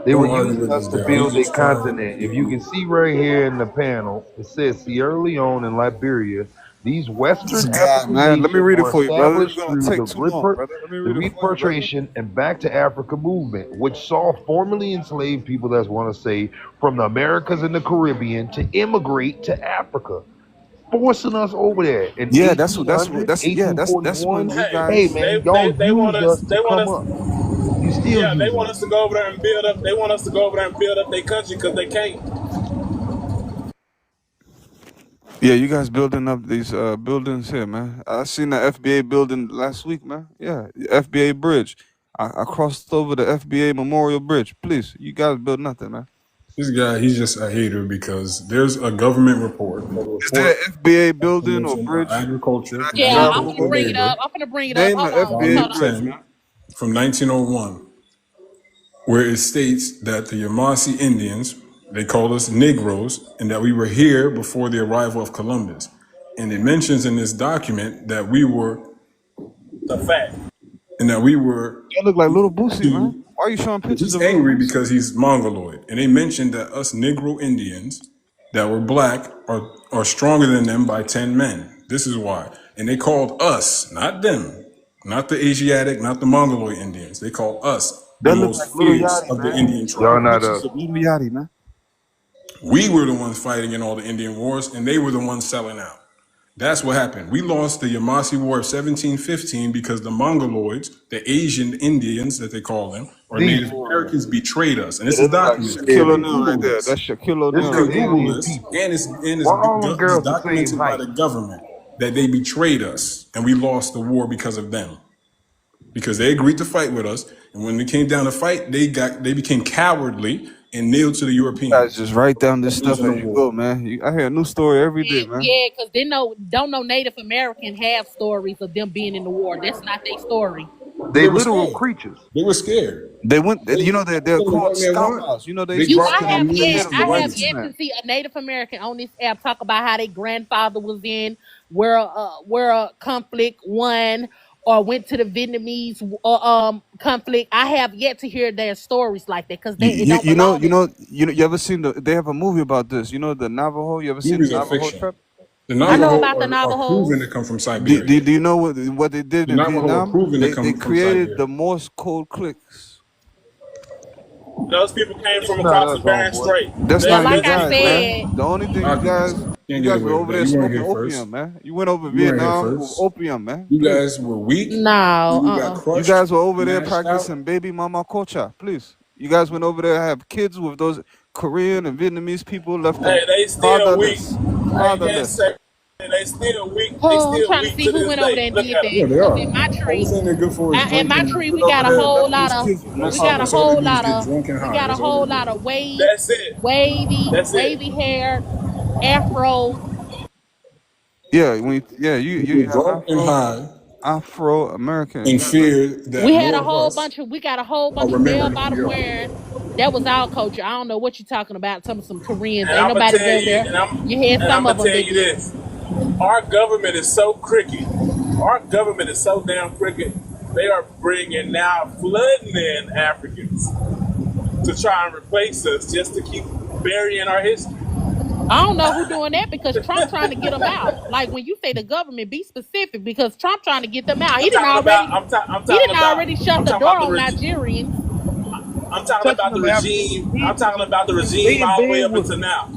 They were Don't argue using with us this to guy. build He's their just trying continent. to If be you can rude. see right here in the panel, it says Sierra Leone and Liberia These This Western guy, African man. Let me nations read it were for you, brother. It's established gonna through take too long, brother. Let me the read it for you, brother. repatriation and back to Africa movement, which saw formerly enslaved people, that's want to say, from the Americas and the Caribbean to immigrate to Africa, forcing us over there in Yeah, 1800, that's when 1841. you Hey, Hey guys. man, y'all they want used us. us to They want come us. up. You still Yeah, they using want us. us to go over there and build up. They want us to go over there and build up their country because they can't. Yeah, you guys building up these buildings here, man. I seen the FBA building last week, man. Yeah, the FBA bridge. I crossed over the FBA Memorial Bridge. Please, you guys build nothing, man. This guy, he's just a hater because there's a government report called the Is there Report an FBA of building or Commission on bridge Agriculture, that I can Yeah, I'm travel gonna Environmental over? bring it up. Labor, I'm gonna bring it up. Name Hold an on. Just FBA hold Volume on. bridge, 10 man. from 1901, where it states that the Yamasee Indians, they called us Negroes, and that we were here before the arrival of Columbus. And it mentions in this document that we were, The fact. That look like Little Boosie, man. to, Why are you showing pictures he's of Little angry Boosie? because he's Mongoloid. And they mentioned that us Negro Indians that were black are stronger than them by 10 men. This is why. And they called us, not them, not the Asiatic, not the Mongoloid Indians. They called us the That look like most Little fierce Yachty, of the man. Indian Show Y'all tribe. not pictures of Little Yachty, man. We were the ones fighting in all the Indian wars, and they were the ones selling out. That's what happened. We lost the Yamasee War of 1715 because the Mongoloids, the Asian Indians that they call them, or these Native warriors. Americans, betrayed us. And Yeah, this they is look like documented. You Shaquille aliens. can O'Neal right Google there. this. That's Shaquille This You O'Neal some can right there. Google alien this, people. and Why all them it's girls the same documented by height? the government that they betrayed us, and we lost the war because of them. Because they agreed to fight with us, and when it came down to fight, they became cowardly and kneeled to the You guys Europeans, just write down this stuff losing the as you go, war. man. I hear a new story every day, man. Yeah, because they don't know Native American have stories of them being in the war. That's not their story. They They were literal scared. creatures. They were scared. They went, They, you know, they're what the called white man scout want? house. You know, they They used to brought sit on them the head of the I white have Vietnamese. yet to man. see a Native American on this app talk about how their grandfather was in where a conflict won or went to the Vietnamese conflict. I have yet to hear their stories like that because it don't belong in. You ever seen they have a movie about this? You know the Navajo. You ever seen the Movies are Navajo fiction. tribe? The I know Navajo about the are proven Navajos. to come from Do, Siberia. do, do you know what they did The in Navajo are Vietnam? proven to They come from created Siberia. the Morse code clicks. Those people came It's from not across the us, Bering homeboy. Strait. That's They Yeah, not you like I indigenous guys, people. man. said, The only thing Documents. you Can't get guys away were with over that. there You weren't smoking here opium, first. man. You went over You weren't here Vietnam with first. opium, man. You Please. guys were weak. no, You got You crushed, guys were over there mashed out. practicing baby mama culture. Please. You guys went over there to have kids with those Korean and Vietnamese people left them Hey, they still weak. fatherless. I can't Fatherless. say they still weak. They oh, I'm still trying to weak see to who this went over day. there and Look did at that. Yeah, they Cause are. Only thing they're good for is in my drinking and tree, Went we got over a there, whole left lot those of, kids with no that's, we got a that's all they whole do is lot get of, drunk and we high. got a That's all they whole do. lot of That's it. That's it. wavy haired Afro. Yeah, You you get have drunk and high Afro American. You and guys are fear that more of us We got a whole are bunch of bell remembering who we bottom are. wearing. That was our culture. I don't know what you're talking about. Some Koreans. And Ain't I'm gonna nobody tell over you, there. You had some I'm of gonna them tell that you did. this. Our government is so crooked. Our government is so damn crooked. They are bringing now flooding in Africans to try and replace us just to keep burying our history. I don't know who doing that because Trump trying to get them out. Like when you say the government, be specific because Trump trying to get them out. I'm talking about. I'm, ta- I'm He talking didn't about. already shut I'm the talking door about the. on Reg- Nigerians. I'm talking touching about the them African regime. I'm people. talking about the regime They in all the way bed up with until now.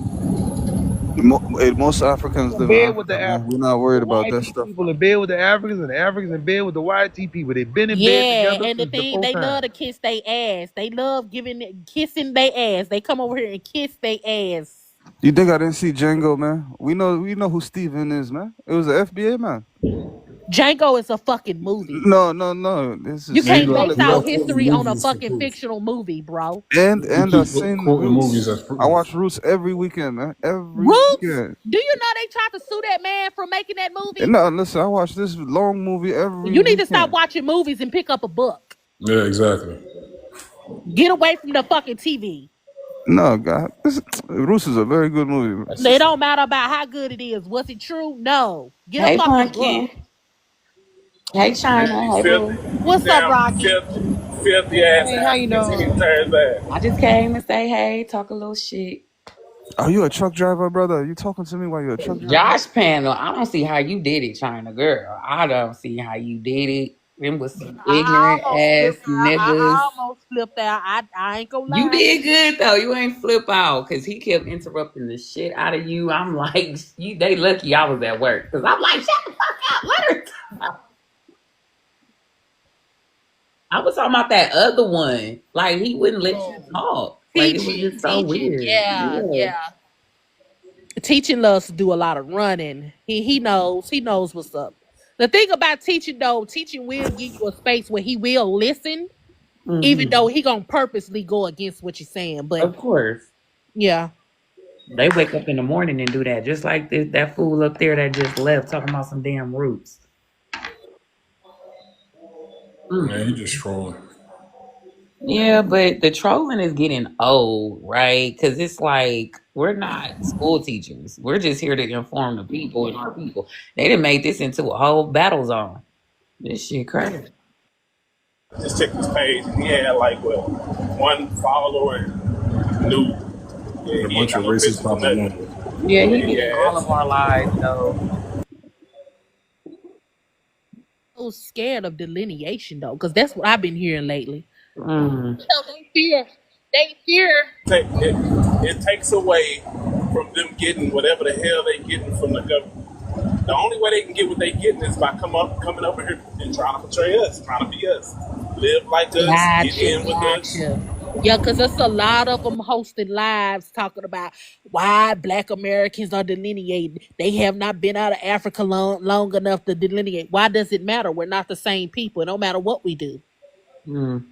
most Africans In live in bed with Africa, the man. We're Africans. not The worried about that YT stuff, people man. in bed with the Africans, and the Africans in bed with the YT people. They've been in bed Yeah, together and the since thing before they love time. to kiss their ass. They love kissing their ass. They come over here and kiss their ass. You think I didn't see Django, man? We know who Steven is, man. It was an FBA man. Django is a fucking movie. No. This You is And can't call base it our proof. quoting history on a movies for fucking proof. fictional movie, bro. And You I keep seen quoting movies Roots. as I proof. watch Roots every weekend, man. Every Roots? weekend. Do you know they tried to sue that man for making that And movie? no, listen, I watch this long movie every You need to stop weekend. watching movies and pick up a book. Yeah, exactly. Get away from the fucking TV. No, God, Roots is a very good movie, man. It don't matter about how good it is. Was it true? No. Get a Hey, fucking book. Pumpkin. Hey, China. These Hey, filthy, Boo. What's up, damn Rocky? filthy ass Hey, how you Africans. He doing? can tear his ass. I just came to say hey, talk a little shit. Are you a truck driver, brother? Are you talking to me while you're a truck driver? Josh panel. I don't see how you did it, China girl. I don't see how you did it. Them was some I ignorant almost ass flipped out. niggas. I almost flipped out. I ain't gonna You lie. did good though. You ain't flip out because he kept interrupting the shit out of you. I'm like, you. They lucky I was at work because I'm like, shut the fuck up. Let her talk. I was talking about that other one. Like he wouldn't let you talk. Like it was just so Teaching, weird. yeah, Yeah. yeah. Teaching loves to do a lot of running. He knows what's up. The thing about teaching though, teaching will give you a space where he will listen, even Mm-hmm. though he gonna purposely go against what you're saying. But Of course. yeah, They wake up in the morning and do that, just like that fool up there that just left talking about some damn roots. Man, you just trolling. Yeah, but the trolling is getting old, right? Because it's like we're not school teachers. We're just here to inform the people and our people. They done made this into a whole battle zone. This shit crazy. Just check this page. He had like what, one follower and new. Yeah, A he ain't bunch got of no racist business with nothing. propaganda. Yeah, he Yeah, been in all of our lives, though. I was scared of delineation though, because that's what I've been hearing lately. Mm. So they fear. it takes away from them getting whatever the hell they getting from the government. The only way they can get what they getting is by coming over here and trying to portray us, trying to be us, live like us, get in with us. Yeah, because there's a lot of them hosting lives talking about why Black Americans are delineating. They have not been out of Africa long enough to delineate. Why does it matter? We're not the same people. No matter what we do. Mm.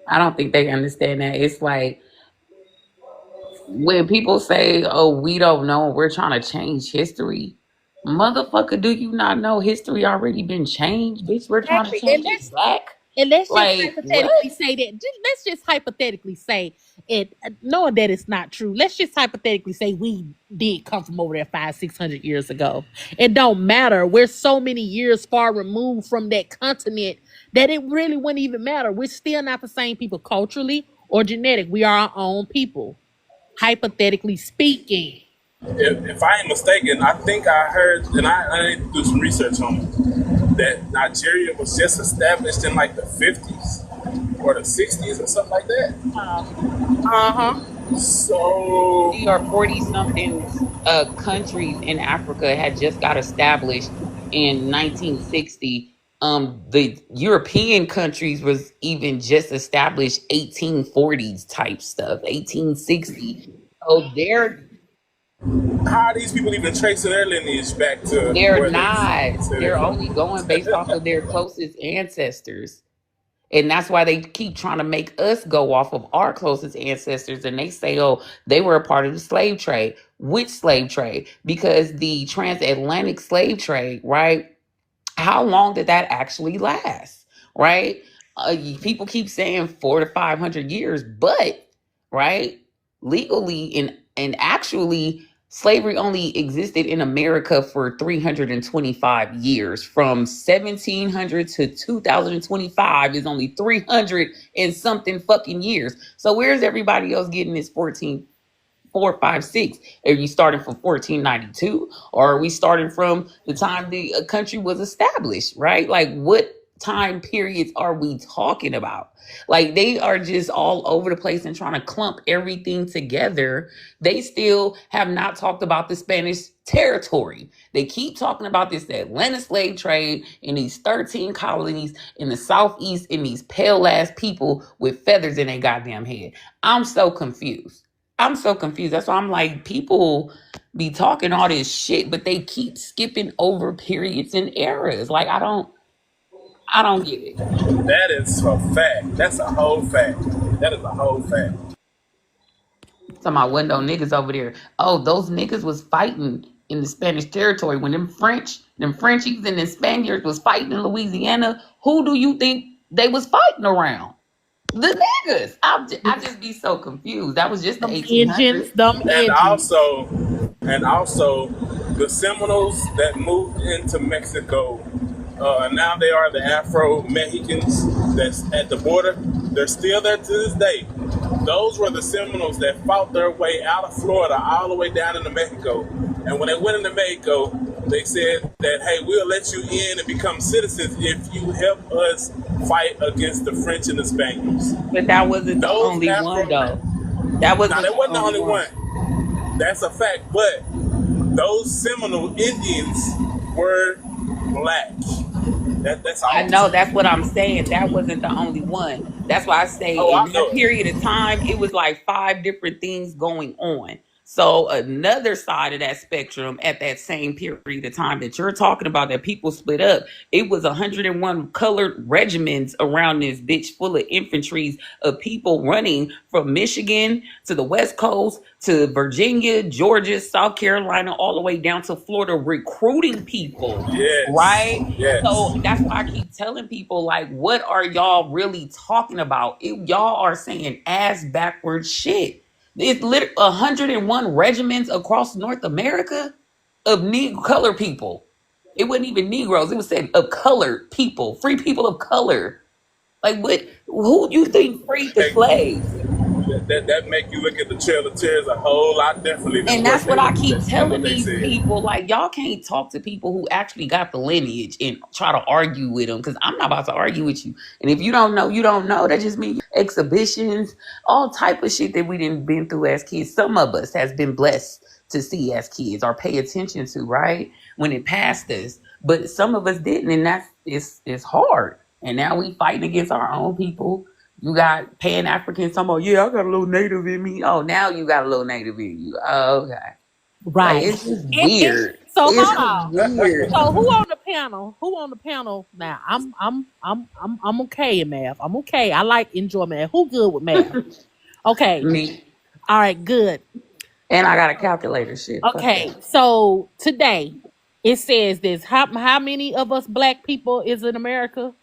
I don't think they understand that. It's like when people say, "Oh, we don't know, we're trying to change history." Motherfucker, do you not know history already been changed? Bitch, we're trying to Exactly. change it back. And let's just Like, hypothetically what? say that. Let's just hypothetically say it, knowing that it's not true. Let's just hypothetically say we did come from over there 500-600 years ago. It don't matter. We're so many years far removed from that continent that it really wouldn't even matter. We're still not the same people culturally or genetic. We are our own people, hypothetically speaking. If I ain't mistaken, I think I heard, and I need to do some research on it, that Nigeria was just established in like the 50s or the 60s or something like that. So These are 40-something countries in Africa had just got established in 1960. The European countries was even just established 1840s type stuff, 1860. So how are these people even tracing their lineage back to they're where not. they They're from? only going based off of their closest ancestors. And that's why they keep trying to make us go off of our closest ancestors. And they say, oh, they were a part of the slave trade. Which slave trade? Because the transatlantic slave trade, right? How long did that actually last? Right? People keep saying 400 to 500 years, but right, legally and actually, slavery only existed in America for 325 years. From 1700 to 2025 is only 300 and something fucking years. So where's everybody else getting this 4, 5, 6? Are you starting from 1492, or are we starting from the time the country was established? Right? Like, what time periods are we talking about? Like, they are just all over the place and trying to clump everything together. They still have not talked about the Spanish territory. They keep talking about this Atlantic slave trade in these 13 colonies in the southeast, and these pale ass people with feathers in their goddamn head. I'm so confused. That's why I'm like, people be talking all this shit, but they keep skipping over periods and eras. Like, I don't get it. That is a fact. That's a whole fact. That is a whole fact. Some of my window niggas over there. Oh, those niggas was fighting in the Spanish territory when them Frenchies and the Spaniards was fighting in Louisiana. Who do you think they was fighting around? The niggas. I just be so confused. That was just the 1800s. And also, the Seminoles that moved into Mexico, now they are the Afro Mexicans that's at the border. They're still there to this day. Those were the Seminoles that fought their way out of Florida all the way down into Mexico. And when they went into Mexico, they said that, hey, we'll let you in and become citizens if you help us fight against the French and the Spaniards. But that wasn't the Those only Afro- one, though. That wasn't Now, that wasn't the only one. one. That's a fact. But those Seminole Indians were black. That's all. I know, that's what I'm saying. That wasn't the only one. That's why I say I in know that it. period of time, it was like 5 different things going on. So another side of that spectrum at that same period of time that you're talking about, that people split up, it was 101 colored regiments around this bitch full of infantries of people running from Michigan to the West Coast to Virginia, Georgia, South Carolina, all the way down to Florida, recruiting people. Yes. Right? Yes. So that's why I keep telling people, like, what are y'all really talking about? Y'all are saying ass backwards shit. It's literally 101 regiments across North America of colored people. It wasn't even Negroes. It was said of colored people, free people of color. Like, what? Who do you think freed the slaves? That make you look at the Trail of Tears a whole lot differently. And that's what I keep telling what they these said. people. Like, y'all can't talk to people who actually got the lineage and try to argue with them, because I'm not about to argue with you. And if you don't know, you don't know. That just means exhibitions, all type of shit that we didn't been through as kids. Some of us has been blessed to see as kids or pay attention to, right? When it passed us. But some of us didn't, and that's it's hard. And now we fighting against our own people. You got Pan-Africans talking about, yeah, I got a little native in me. Oh, now you got a little native in you. Oh, okay. Right. Like, it's just weird. So It's hold on. just weird. So who on the panel? Who on the panel now? I'm okay in math. I'm okay. I enjoy math. Who good with math? Okay. Me. All right, good. And I got a calculator shit. Fuck Okay. that. So today it says this. How many of us black people is in America?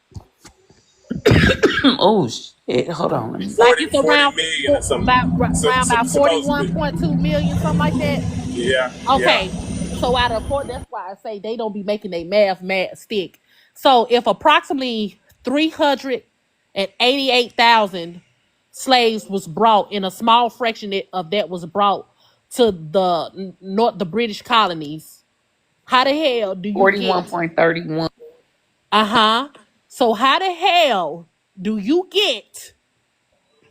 Oh shit. Hold on. Let me see. Like it's 40 around million or something. about Supposedly. 41.2 million, something like that. Yeah. Okay. Yeah. So out of 4, that's why I say they don't be making their math stick. So if approximately 388,000 slaves was brought, in a small fraction of that was brought to the British colonies, how the hell do you get 41.31. So how the hell do you get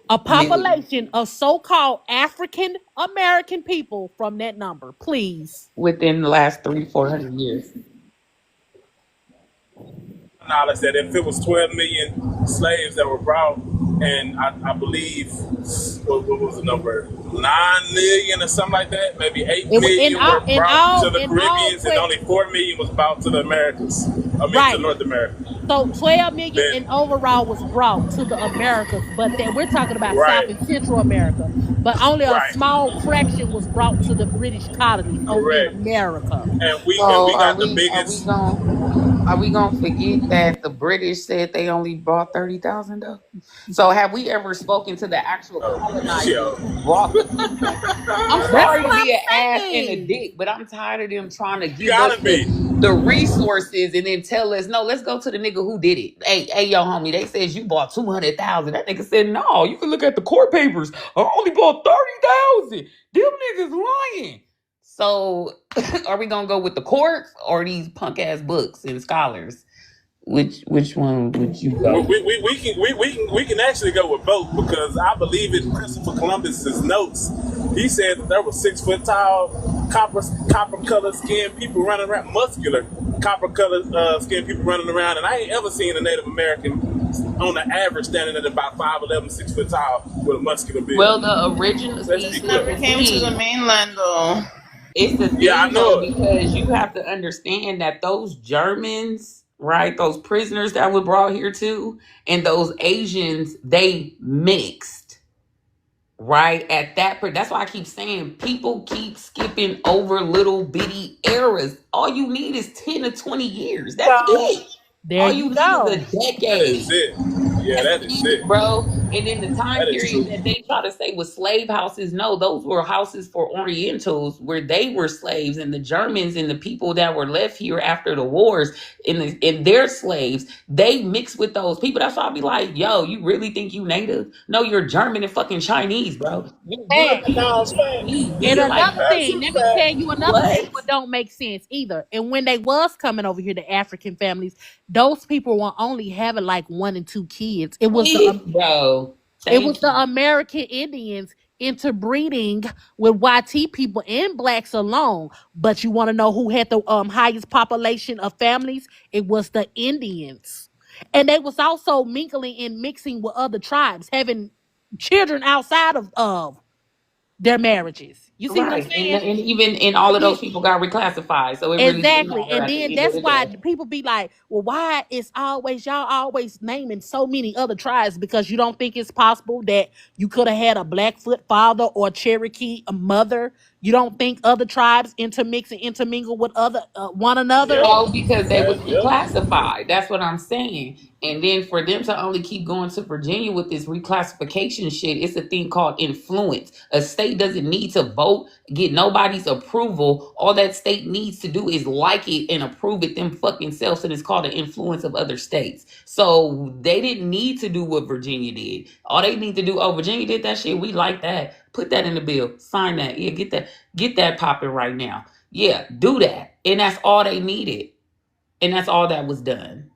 a population of so-called African American people from that number, please? Within the last 300-400 years. Knowledge that if it was 12 million slaves that were brought, and I believe what was the number, 9 million or something like that, maybe 8 million were brought to the Caribbeans, and only 4 million was brought to the Americas. To North America. So 12 million in overall was brought to the Americas, but then we're talking about South and Central America. But only a small fraction was brought to the British colonies over in America. And we got the biggest. Are we gonna forget that the British said they only brought 30,000 though? So have we ever spoken to the actual colonizers who brought the people? I'm sorry to be an ass and a dick, but I'm tired of them trying to give us the resources and then tell us, no, let's go to the nigga who did it. Hey, yo, homie, they said you bought 200,000. That nigga said, no, you can look at the court papers. I only bought 30,000. Them niggas lying. So are we gonna go with the courts or these punk ass books and scholars? Which one would you go? We can actually go with both, because I believe in Christopher Columbus's notes. He said that there were 6 foot tall, copper colored skinned people running around, muscular copper colored skinned people running around, and I ain't ever seen a Native American on the average standing at about 5'11", 6 foot tall with a muscular build. Well, the original never came to the mainland though. It's the thing, I know, because you have to understand that those Germans, right, those prisoners that were brought here too, and those Asians, they mixed, right? That's why I keep saying people keep skipping over little bitty eras. All you need is 10 to 20 years. That's it. There All you you go. need is a decade. That is it. Yeah, that is it, bro. And in the time That is period true. that they try to say was slave houses, no, those were houses for Orientals where they were slaves, and the Germans and the people that were left here after the wars and their slaves, they mixed with those people. That's why I be like, yo, you really think you native? No, you're German and fucking Chinese, bro. You're Hey, fucking Now, facts. Chinese, and nigga. Like, another That's thing, a let me fact. tell you another thing what? what don't make sense either. And when they was coming over here, the African families, those people were only having like 1 and 2 kids. Bro, It was thank the you. American Indians interbreeding with YT people and blacks alone. But you want to know who had the highest population of families? It was the Indians. And they was also mingling and mixing with other tribes, having children outside of their marriages. You see what I'm Right. saying? And even and all of those people got reclassified. So it really didn't Exactly. matter And at the then end of that's the why day. the people be like, well, why is always y'all always naming so many other tribes? Because you don't think it's possible that you could have had a Blackfoot father or Cherokee a mother. You don't think other tribes intermix and intermingle with other one another? Yep. No, because they was Yep. reclassified. That's what I'm saying. And then for them to only keep going to Virginia with this reclassification shit, it's a thing called influence. A state doesn't need to vote, get nobody's approval. All that state needs to do is like it and approve it them fucking selves. And it's called the influence of other states. So they didn't need to do what Virginia did. All they need to do, oh, Virginia did that shit. We like that. Put that in the bill. Sign that. Yeah, get that popping right now. Yeah, do that. And that's all they needed. And that's all that was done.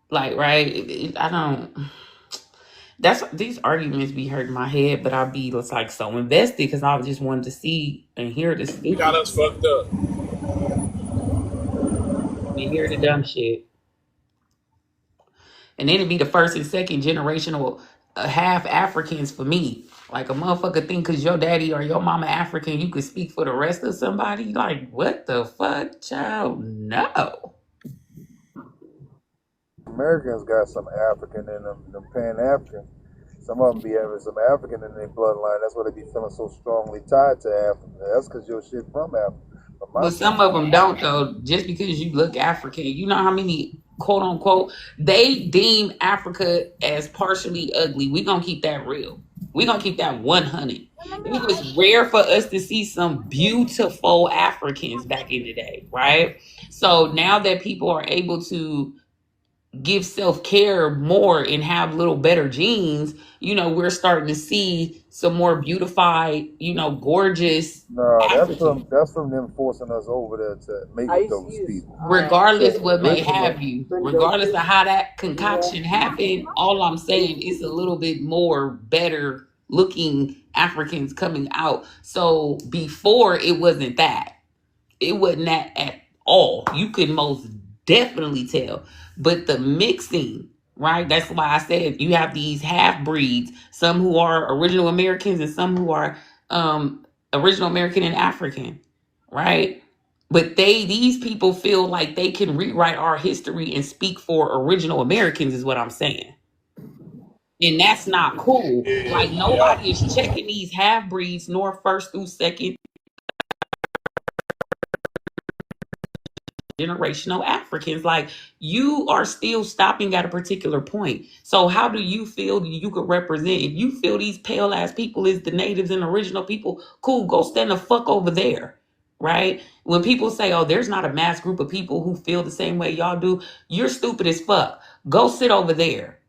Like, right? I don't. That's these arguments be hurting my head, but I'll be just like so invested because I just wanted to see and hear the You got stupid us fucked up. and hear the dumb shit. And then it'd be the first and second generational half Africans for me. Like a motherfucker think because your daddy or your mama African, you could speak for the rest of somebody. Like, what the fuck, child? No. Americans got some African in them Pan African. Some of them be having some African in their bloodline. That's why they be feeling so strongly tied to Africa. That's because your shit from Africa. From my But some of them don't though. Just because you look African, you know how many quote unquote they deem Africa as partially ugly. We gonna keep that real. We gonna keep that 100. It was rare for us to see some beautiful Africans back in the day, right? So now that people are able to give self-care more and have little better genes, we're starting to see some more beautified, gorgeous No, Africans. that's from them forcing us over there to make with those people. Regardless what may Original. have you, regardless of how that concoction happened, all I'm saying is a little bit more better looking Africans coming out. So before it wasn't that. It wasn't that at all. You could most definitely tell. But the mixing, right? That's why I said you have these half breeds, some who are original Americans and some who are original American and African, right? But these people feel like they can rewrite our history and speak for original Americans, is what I'm saying. And that's not cool. Like Yeah. nobody is checking these half breeds nor first through second generational Africans. Like you are still stopping at a particular point. So how do you feel you could represent? If you feel these pale ass people is the natives and original people, cool, go stand the fuck over there. Right? When people say, oh, there's not a mass group of people who feel the same way y'all do, you're stupid as fuck. Go sit over there.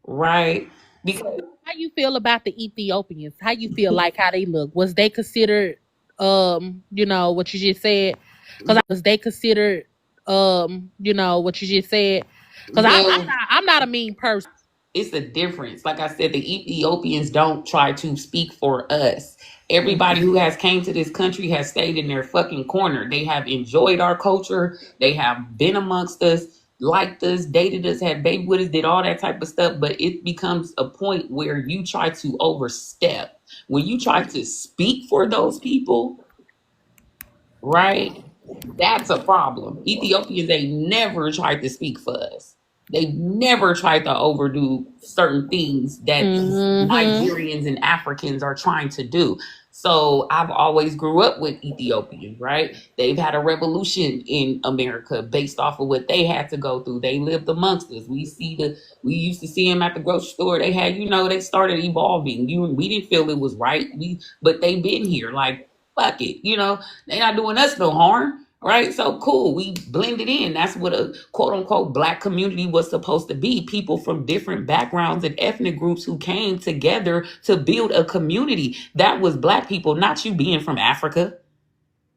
Right? Because How you feel about the Ethiopians? How you feel like how they look? Was they considered what you just said? Because was they considered what you just said? Because well, I'm not a mean person. it's a difference. Like I said, the Ethiopians don't try to speak for us. Everybody who has came to this country has stayed in their fucking corner. They have enjoyed our culture. They have been amongst us, liked us, dated us, had baby with us, did all that type of stuff. But it becomes a point where you try to overstep. When you try to speak for those people, right? That's a problem. Ethiopians, they never tried to speak for us. They never tried to overdo certain things that Mm-hmm. Nigerians and Africans are trying to do. So I've always grew up with Ethiopians, right? They've had a revolution in America based off of what they had to go through. They lived amongst us. We used to see them at the grocery store. They had, they started evolving. We didn't feel it was right. But they've been here. Like, fuck it. They not doing us no harm. Right, so cool. We blended in. That's what a quote unquote black community was supposed to be. People from different backgrounds and ethnic groups who came together to build a community. That was black people, not you being from Africa.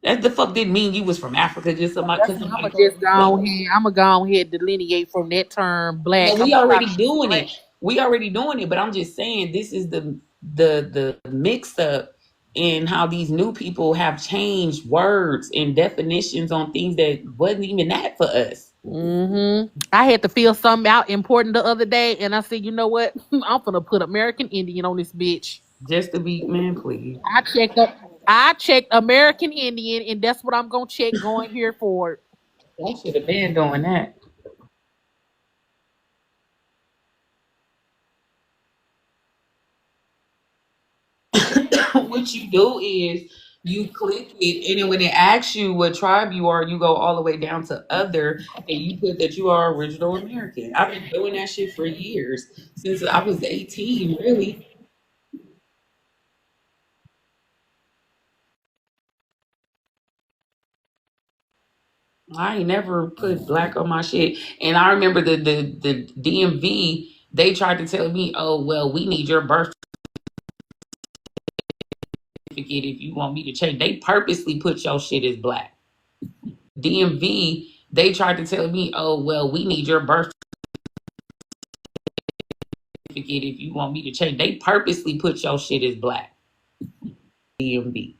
That the fuck didn't mean you was from Africa just because somebody I'ma called just you black. go ahead. I'ma go ahead delineate from that term black. But I'm we gonna try already to doing black. it. We already doing it. But I'm just saying this is the mix up in how these new people have changed words and definitions on things that wasn't even that for us. I had to feel something out important the other day, and I said, you know what? I'm gonna put American Indian on this bitch. Just to be, man, please. I checked American Indian, and that's what I'm gonna check going here forward. I should have been doing that. What you do is you click it, and then when it asks you what tribe you are, you go all the way down to other, and you put that you are original American. I've been doing that shit for years since I was 18, really. I ain't never put black on my shit. And I remember the DMV, they tried to tell me, oh well, we need your birth certificate if you want me to change. They purposely put your shit as black. DMV, they tried to tell me, oh well, we need your birth certificate if you want me to change. They purposely put your shit as black. DMV.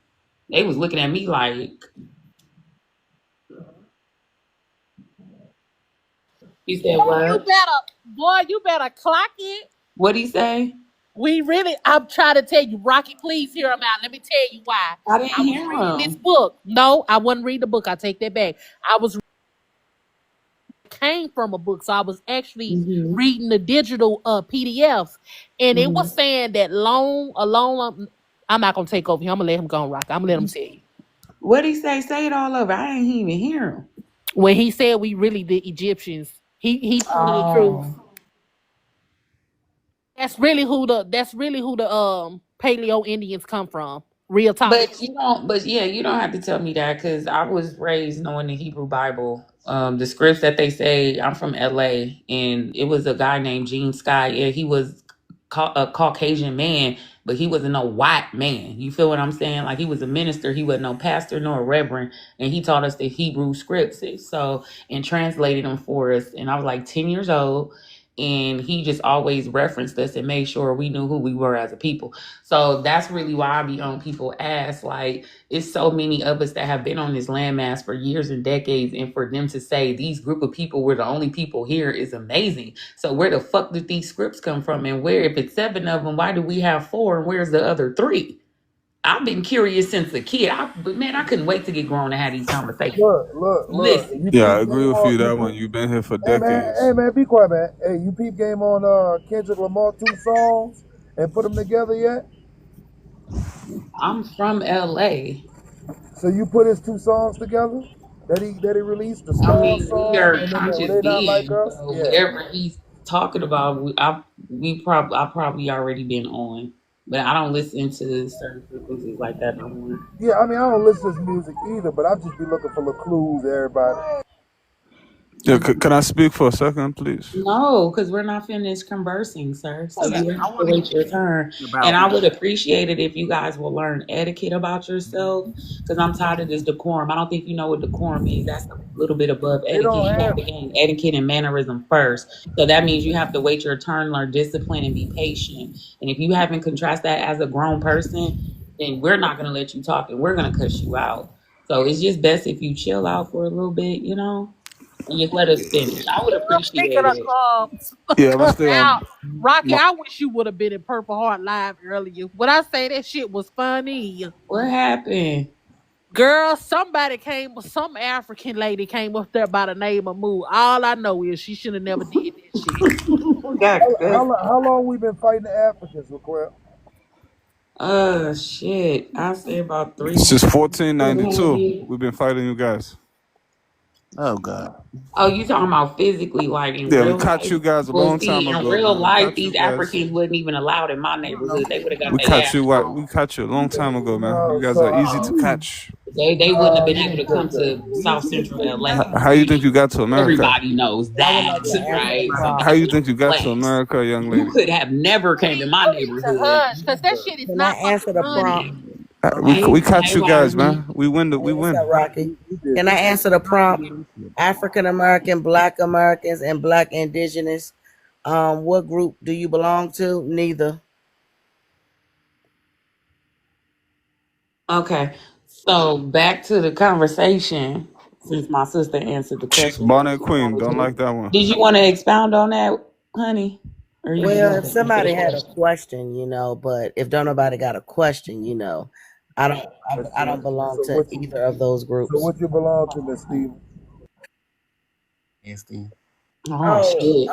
They was looking at me like, he said what? You better clock it. What'd he say? I'm trying to tell you, Rocky, please hear him out. Let me tell you why. I didn't I was hear reading this him. book. No, I wasn't reading the book. I take that back. I was came from a book, so I was actually Mm-hmm. reading the digital PDFs, and it was saying that I'm not gonna take over here. I'm gonna let him go on, Rock. I'm gonna let him tell you. What'd he say? Say it all over. I didn't even hear him. When he said we really the Egyptians, he told the truth. That's really who the Paleo Indians come from. Real talk. But you don't have to tell me that because I was raised knowing the Hebrew Bible. The scripts that they say, I'm from LA, and it was a guy named Gene Sky. Yeah, he was a Caucasian man, but he wasn't no white man. You feel what I'm saying? Like he was a minister, he wasn't no pastor nor a reverend, and he taught us the Hebrew scripts. So and translated them for us. And I was like 10 years old, and he just always referenced us and made sure we knew who we were as a people. So that's really why I be on people ask, like, it's so many of us that have been on this landmass for years and decades, and for them to say these group of people were the only people here is amazing. So where the fuck did these scripts come from? And where, if it's 7 of them, why do we have 4? And where's the other 3? I've been curious since a kid. But man, I couldn't wait to get grown and have these conversations. Look. Listen. You Yeah, I peep agree game with on you that you one. peep, You've been here for hey decades. man, be quiet, man. Hey, you peep game on Kendrick Lamar 2 songs and put them together yet? I'm from LA. So you put his 2 songs together that he released, the I Star mean, we song are and then conscious They Not Like beings, Us? so Yeah. whatever he's talking about, I probably already been on, but I don't listen to certain frequencies like that no more. Yeah, I mean, I don't listen to his music either, but I just be looking for little clues, everybody. Yeah, can I speak for a second, please? No, because we're not finished conversing, sir. So you have I to want to wait your turn. about And I would appreciate it if you guys will learn etiquette about yourself, because I'm tired of this decorum. I don't think you know what decorum is. That's a little bit above They etiquette. don't You have have to gain etiquette and mannerism first. So that means you have to wait your turn, learn discipline, and be patient. And if you haven't contrast that as a grown person, then we're not going to let you talk, and we're going to cuss you out. So it's just best if you chill out for a little bit, and just let us finish. I would appreciate Speaking of it. Yeah, I'm gonna stay out, on Rocky, my. I wish you would have been in Purple Heart Live earlier. When I say that shit was funny, What happened? girl, some African lady came up there by the name of Moo. All I know is she should have never did that shit. We got cussed. How long we been fighting the Africans, Raquel? Shit. I say about Since 300 1492, years. we've been fighting you guys. Oh God. Oh, you talking about physically, like in Yeah, we real caught life? you guys a Well, long see, time in ago, real man. We life, caught you these guys. Africans wasn't even allowed in my neighborhood. They would have got We their caught ass you. What? on. We caught you a long time ago, man. You No, guys so are easy to you, catch. They wouldn't have been you able to didn't come take to South Central LA. How you think you got to America? Everybody knows I would that, like to answer the right? So How prompt. that you was think you got to flex. America, young You lady? could have never came to Please, my you need to neighborhood. hush, cause that shit is Can I not answer fucking the prompt? funny. We Hey, caught hey, you guys, Rocky. man. We win. Hey, We what's up, win. Rocky? Can I answer the prompt? African American, Black Americans, and Black Indigenous. What group do you belong to? Neither. Okay, so back to the conversation. Since my sister answered the She's question, Bonnet Queen. Don't like that one. did you want to expound on that, honey, or you just Well, want if to answer the somebody had a question? question, but if don't nobody got a question, I don't, I don't belong so to what you, either of those so groups. what you belong to, Miss Steve? Oh Oh, shit.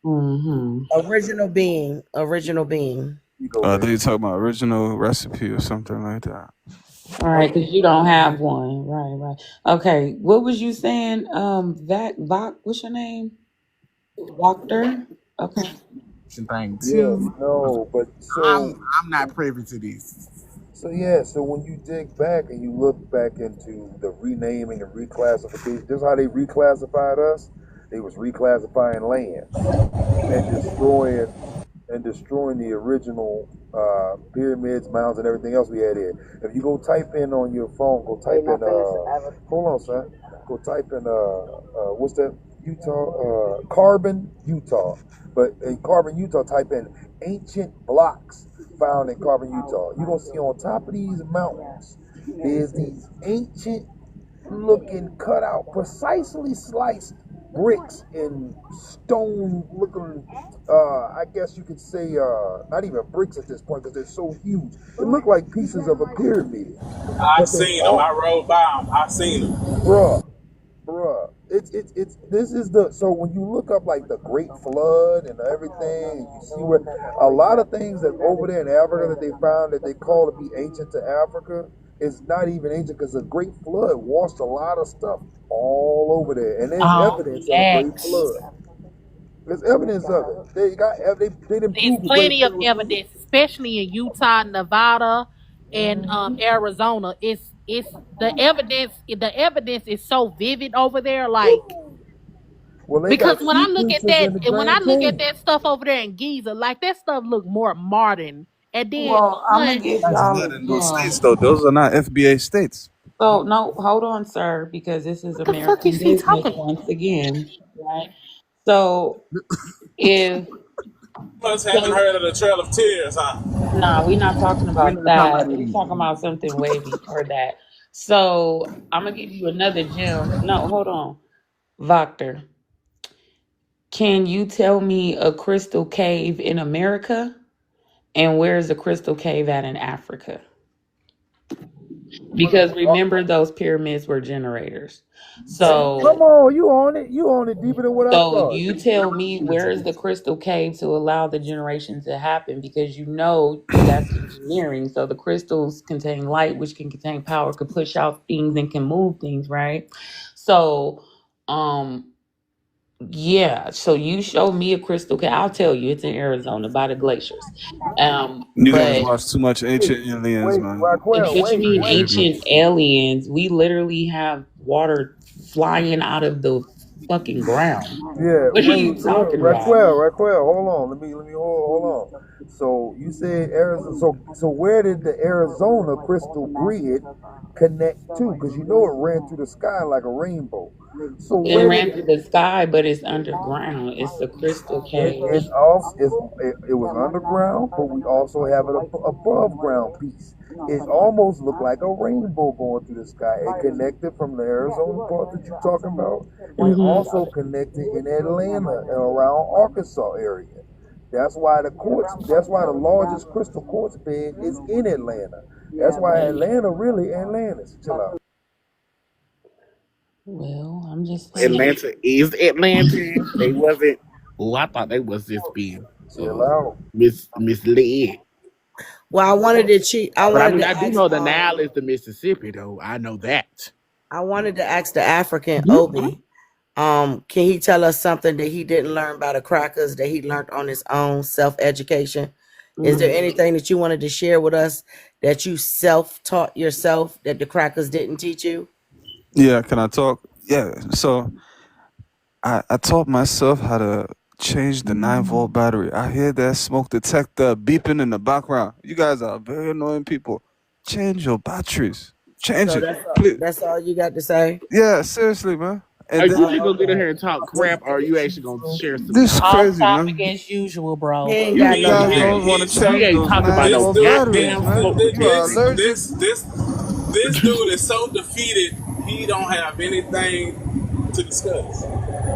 Mm-hmm. original being. You go, I baby. thought you talking about original recipe or something like that. All right, because you don't have one. Right, right. Okay, what was you saying? What's your name? Doctor? Okay. Yeah, no, but so when you dig back and you look back into the renaming and reclassification, this is how they reclassified us. They was reclassifying land and destroying the original pyramids, mounds, and everything else we had here. If you go type in on your phone, go type in. Hold on, son. Go type in. What's that? Utah. Carbon, Utah. But in Carbon, Utah, type in ancient blocks found in Carbon, Utah. You're gonna see on top of these mountains is these ancient looking cut out, precisely sliced bricks and stone looking, I guess you could say, not even bricks at this point because they're so huge. It looked like pieces of a pyramid. I But they seen them. I all, rode by them. I seen them. bruh, this is the, so when you look up like the Great Flood and everything, and you see where a lot of things that over there in Africa that they found that they call to be ancient to Africa is not even ancient because the Great Flood washed a lot of stuff all over there, and there's evidence of the Great Facts. Flood. There's evidence of it. They didn't There's prove the Great plenty of Flood was real. evidence, especially in Utah, Nevada, and Arizona. It's the evidence is so vivid over there, like Well, they because got when I sea look at creatures that in the and when I Grand look at Canyon. that stuff over there in Giza, like that stuff look more modern. And then Well, I'm gonna one give It's y'all not a in those gem. states though. Those are not FBA states. So no, hold on, sir, because this is what the fuck American is he business talking about? once again, right? So if Must haven't so heard of the Trail of Tears, huh? nah, we're not talking about that. We're talking about something way before that. So I'm gonna give you another gem. No, hold on. Victor, can you tell me a crystal cave in America? And where's the crystal cave at in Africa? Because remember, those pyramids were generators. Come So, on, you own it. You own it deeper than what I so thought. you tell me where is the crystal cave to allow the generation to happen? Because you know that's engineering. So the crystals contain light, which can contain power, could push out things and can move things, right? So, um, yeah. So you show me a crystal cave. I'll tell you, it's in Arizona by the glaciers. You guys But watch too much Wait, Ancient Aliens, wait, man. Raquel, what you mean Crazy wait. group. ancient aliens? We literally have water flying out of the fucking ground. Yeah, What are wait, you talking about? Raquel, hold on. Let me hold on. So you said Arizona. So where did the Arizona crystal grid connect to? Because you know it ran through the sky like a rainbow. So It where did ran through the sky, but it's underground. It's a crystal cave. it was underground, but we also have an above ground piece. It almost looked like a rainbow going through the sky. It connected from the Arizona part that you're talking about, and it Hmm. also connected in Atlanta and around Arkansas area. That's why the largest crystal quartz bed is in Atlanta. That's why Atlanta really Atlantis. Chill out. Well, I'm just saying. Atlanta is Atlantis. They wasn't. Oh, I thought they was just being Chill out. misled. Well, I wanted to cheat. I But I wanted mean, to I do ask. know the Nile is the Mississippi, though. I know that. I wanted to ask the African Obi. Can he tell us something that he didn't learn by the crackers that he learned on his own self-education? Is there anything that you wanted to share with us that you self-taught yourself that the crackers didn't teach you? Yeah, can I talk? Yeah. So I taught myself how to change the 9-volt battery. I hear that smoke detector beeping in the background. You guys are very annoying people. Change your batteries. Change So it. that's all, Please. that's all you got to say? Yeah, seriously, man. Are And you then really gonna get in here and talk crap, or are you actually gonna share some this is knowledge? Off crazy, topic man. as usual, bro. He ain't You got You no guys ain't, don't want to knowledge. we change ain't those talking about This no 9-volt dude, batteries, goddamn man. smoke You are detector. allergic. this dude is so defeated. He don't have anything to discuss.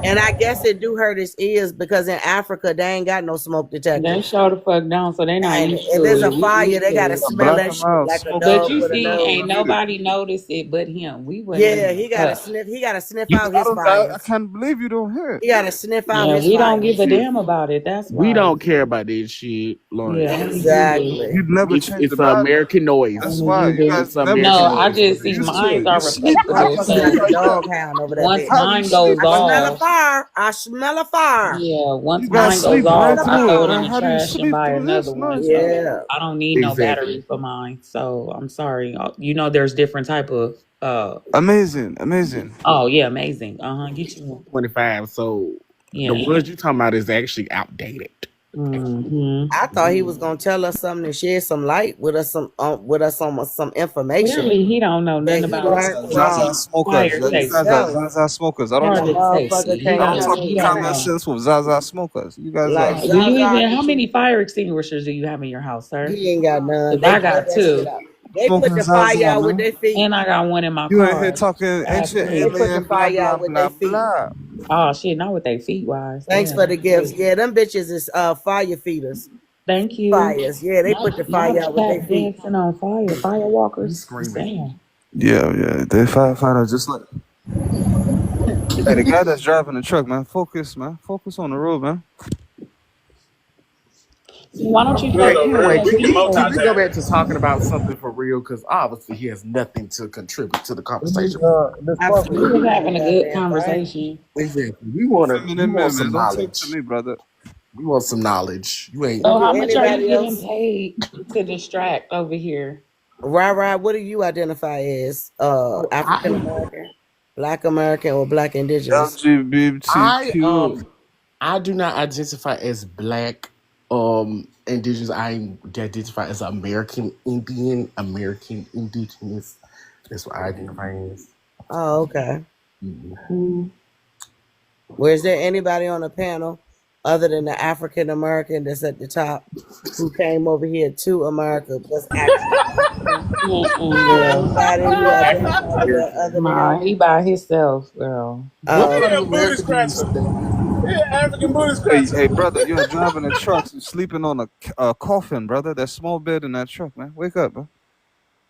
And I guess it do hurt his ears because in Africa they ain't got no smoke They detectors. show the fuck down, so they not And used if to there's it. a We fire, used they to gotta it. smell Black that them shit out. like a Smoke But dog you with a see, detectors. ain't nose. Defeated. nobody noticed it but him. We wouldn't Yeah, even he gotta touch. sniff. He gotta sniff You, out I his don't. I fires. can't believe you don't hear it. He gotta sniff out Yeah, his we don't give a fires. damn about it. That's We why. don't care about this shit, Lawrence. Yeah, only you do. Exactly. You'd never change It's the an battery. American That's noise. Only why you you do. guys It's an never No, American change I it. noise. just You're see used to mines it. You are sleep with that respectable. shit Motherfucker like So a like that. dog hound over that once bitch. How do you mine sleep goes I like smell that? a off, fire. I smell a fire. yeah, once You guys mine goes sleep I right off, smell a I through it, throw it in man. fire. the How do you trash and sleep buy through another this one. nonsense? So Yeah. I don't need no Exactly. battery for mine. So I'm sorry. You know, there's different type of Amazing, amazing. Oh yeah, amazing. Get you one. 25. So the Yeah. ones you talking about is actually outdated. Mm-hmm. I thought he was gonna tell us something and share some light with us, some information Clearly, he don't know that nothing he about learned Zaza from smokers. fire You safety. guys are himself. Zaza smokers. I don't A Fire talk. motherfucker safety. He can't I don't don't. never talk He don't common know. sense with Zaza smokers. You guys like are. Do you Zaza. even? How many fire extinguishers do you have in your house, sir? He ain't got none. Because They I put got that shit two, out. They put Smoking the fire Zaza, out with man. their feet. and I got one in my You ain't here car. talking I have ancient They three. put the alien, blah fire blah out with their blah feet. blah. Oh shit! Not with their feet wise. Thanks Damn, for the that's gifts. crazy. Yeah, them bitches is fire feeders. Thank you. Fires. Yeah, they put the Not fire out with their tap feet. dancing on fire. You Firewalkers. screaming. Damn. Yeah. They firefighter just like. Hey, the guy that's driving the truck, man. Focus, man. Focus on the road, man. Why don't I'm you good try? Hey, over anyway, here. Thank We can can we go back multitask. to talking about something for real? Because obviously he has nothing to contribute to the Let me, conversation. Miss Parker, We let Absolutely was me, not a having a good goddamn thing. conversation. Exactly. We Feminine want man, man. some Don't talk to knowledge. me, brother. We want some knowledge. You ain't. So Okay, how much are you anybody getting else? paid to distract over here? Right. What do you identify as? Oh, African American, Black American, or Black Indigenous? I LGBTQ. I do not identify as black indigenous. I identify as American Indian, American indigenous. That's what I identify as. Oh, okay. Mhm. Well, is there anybody on the panel other than the African American that's at the top who came over here to America was actually African? Is there Girl. anybody who African identifies with that American. other than Nah, him? he by himself, girl. What Oh, part Yeah, of booty America do you scratcher. stay? Yeah, African booty Hey, scratcher. brother, you're driving a truck, so sleeping on a coffin, brother. That small bed in that truck, man. Wake up, bro.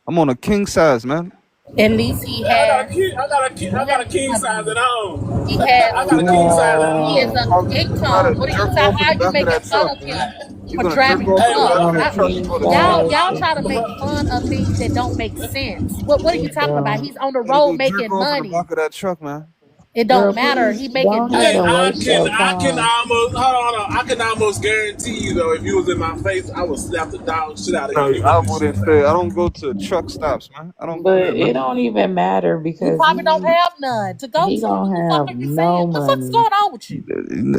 I'm on a king size, man. At least he Yeah, I got a has king. I got a king size at money. home. He has I got a king size at he is home. an Wow. You gotta income. What do you jerk say? off in How the are you back of making that fun truck, of man. him You're for gonna jerk driving the off in Hey, the truck? back look. of On a that truck king before the show. Y'all size. try to make fun of things that don't make sense. What are you talking about? Girl. He's on the You gotta road go jerk making off in the money. back of that truck, man. It Girl, don't matter. please He go making ahead Hey, and money. waste your I can time. almost hold on. I can almost guarantee you though, if you was in my face, I would slap the dog shit out of No, you. You I wouldn't do shit wouldn't about say. I it. don't go to truck stops, man. I don't go But there, it man. don't even matter You because probably don't have none to go he to. What don't the fuck have are you saying? no What the fuck is money. going on with you?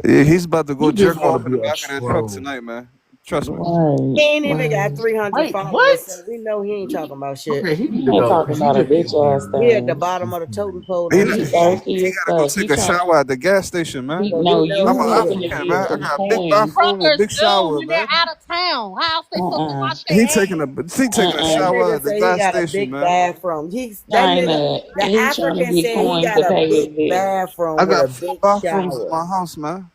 He's about to go You just jerk want to off in be the a back of that truck troll. tonight, man. Trust me. Right, he ain't even got right. 300 Wait, followers, what? so we know he ain't talking about shit. Okay, he need to He ain't go talking because he about a just bitch being ass weird. He at the thing. bottom of the totem pole He, like He he he, got. thirsty he as gotta go fuck. He take a try. shower at the gas station, man. He So he no, know you I'm an he having here. to African, man. get I some got a big coins. bathroom with Truckers big do shower, when they're man. out of town. How else they supposed to wash He their taking a ass? he taking a That shower nigga at the say he gas got a station, big man. bathroom. That nigga, China. the He trying to African get said he coins got to a pay his big bill. I bathroom with a got 4 big bathrooms in shower. my house, man.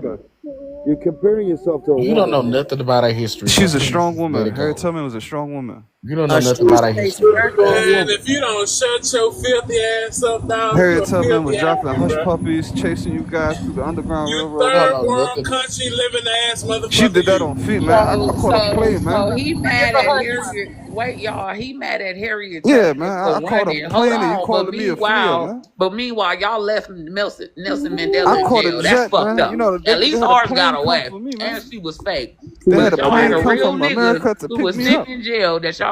woman. You're comparing yourself to a You don't know woman, man. nothing about our history, so She's a please strong let woman. it Harriet go. Tubman was a strong woman. You don't know She nothing was about our a history. very strong Man, woman. if you don't shut your filthy ass up, dog, you Harriet a Tubman was filthy dropping African, hush bro. puppies, chasing you guys through the Underground You You Railroad. don't third know world nothing. country living ass She motherfucker, did that you. on feet, man. I So caught a so plane, so man. he Give mad her at hush Harriet. Wait, y'all. He mad at Harriet Yeah, Tubman man. for I caught a running. Hold plane and you on, but calling me a fleer, meanwhile, man. y'all left Nelson I Mandela in caught a jail. That's jet, fucked man. You up. know, At they least had a ours got plane come away, for me, and man. she was fake. They Too had But a much y'all had plane a come evidence. real from nigga America to who pick was me sitting up. in jail that y'all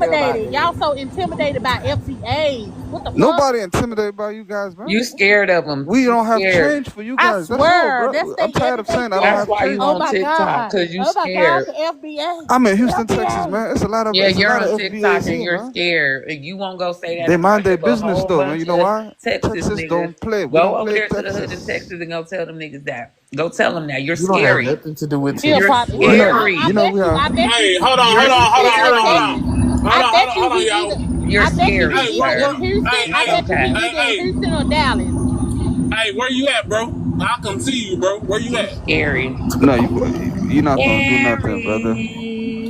care about intimidated. Y'all so intimidated by FCA. What the fuck? Nobody intimidated by you guys, man. You scared of them. We You don't have scared. change for you I guys. That's all, swear, that's bro. they I'm tired of everyday saying I don't That's have threat. why you change. Oh on my TikTok, god. because you Oh my god, scared. the FBA. I'm in The Houston, Texas, FBA. man. It's a lot of Yeah, you're on FBAs TikTok and here, you're man. scared. And you won't go say that They in front mind their of a business whole though, man. bunch You know of why? Texas Texas niggas. don't play. We Go don't over play there to the hood in Texas. Texas and go tell them niggas that. Go tell them that. You're You don't have scary. nothing to do with He'll You're Texas. probably What? I scary. You know bet we you have. I bet Hey, you hold on, You're hold on, hold on, hold on, hold scary. on. Hold on, hold on, hold on, y'all. You're I bet you he scary, Hey, either sir. in Houston. I hey, bet you he Okay. hey, either in hey, Houston or Dallas. hey, where you at, bro? I'll come see you, bro. Where you You at? scary. No, you're not gonna do nothing, brother. Scary.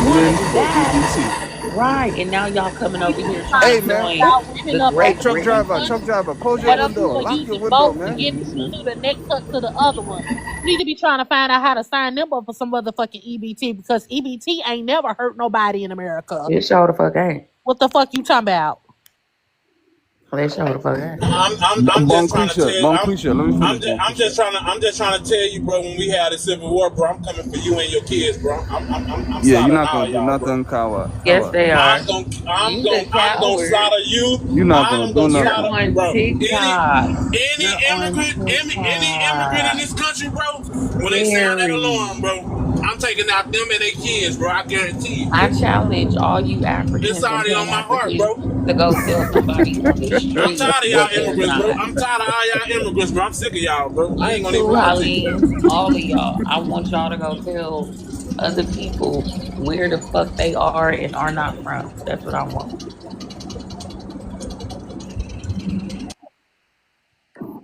win Exactly for that. EBT. Right. And now y'all coming over EBT here trying trying to Hey to figure man, join out ripping the up hey Great over truck different Britain. driver, countries. close your But them window, people lock your using window, boats to man. get to the next to the other one. You need to be trying to find out how to sign them up for some motherfucking EBT because EBT ain't never hurt nobody in America. It sure the fuck ain't. What the fuck you talking about? They show the fuck out. I'm just trying to tell you. Bonquisha, let me finish, I'm just trying to tell you, bro. When we had a civil war, bro, I'm coming for you and your kids, bro. I'm Yeah, you're slaughtering not all gonna do y'all, bro. nothing, Kawa. Yes, Kawa. they are. I'm You the gonna coward. slaughter you. You're not I gonna am do gonna You're nothing. slaughter, on bro. TikTok. Any You're on immigrant in TikTok. this country, bro. When they sound that alarm, Very. bro, I'm taking out them and their kids, bro. I guarantee you. I challenge all you It's Africans and already Pan on my heart, Africans bro. to go tell somebody on the I'm street tired of y'all what they're immigrants, bro. not. I'm tired of all y'all immigrants, bro. I'm sick of y'all, bro. I You ain't gonna even too, lie to you. Helene. All of y'all. I want y'all to go tell other people where the fuck they are and are not from. That's what I want.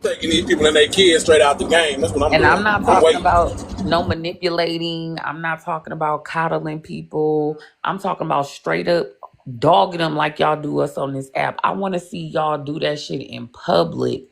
Taking these people and their kids straight out the game. That's what I'm And I'm doing. not I'm talking waiting. about no manipulating. I'm not talking about coddling people. I'm talking about straight up dogging them like y'all do us on this app. I want to see y'all do that shit in public.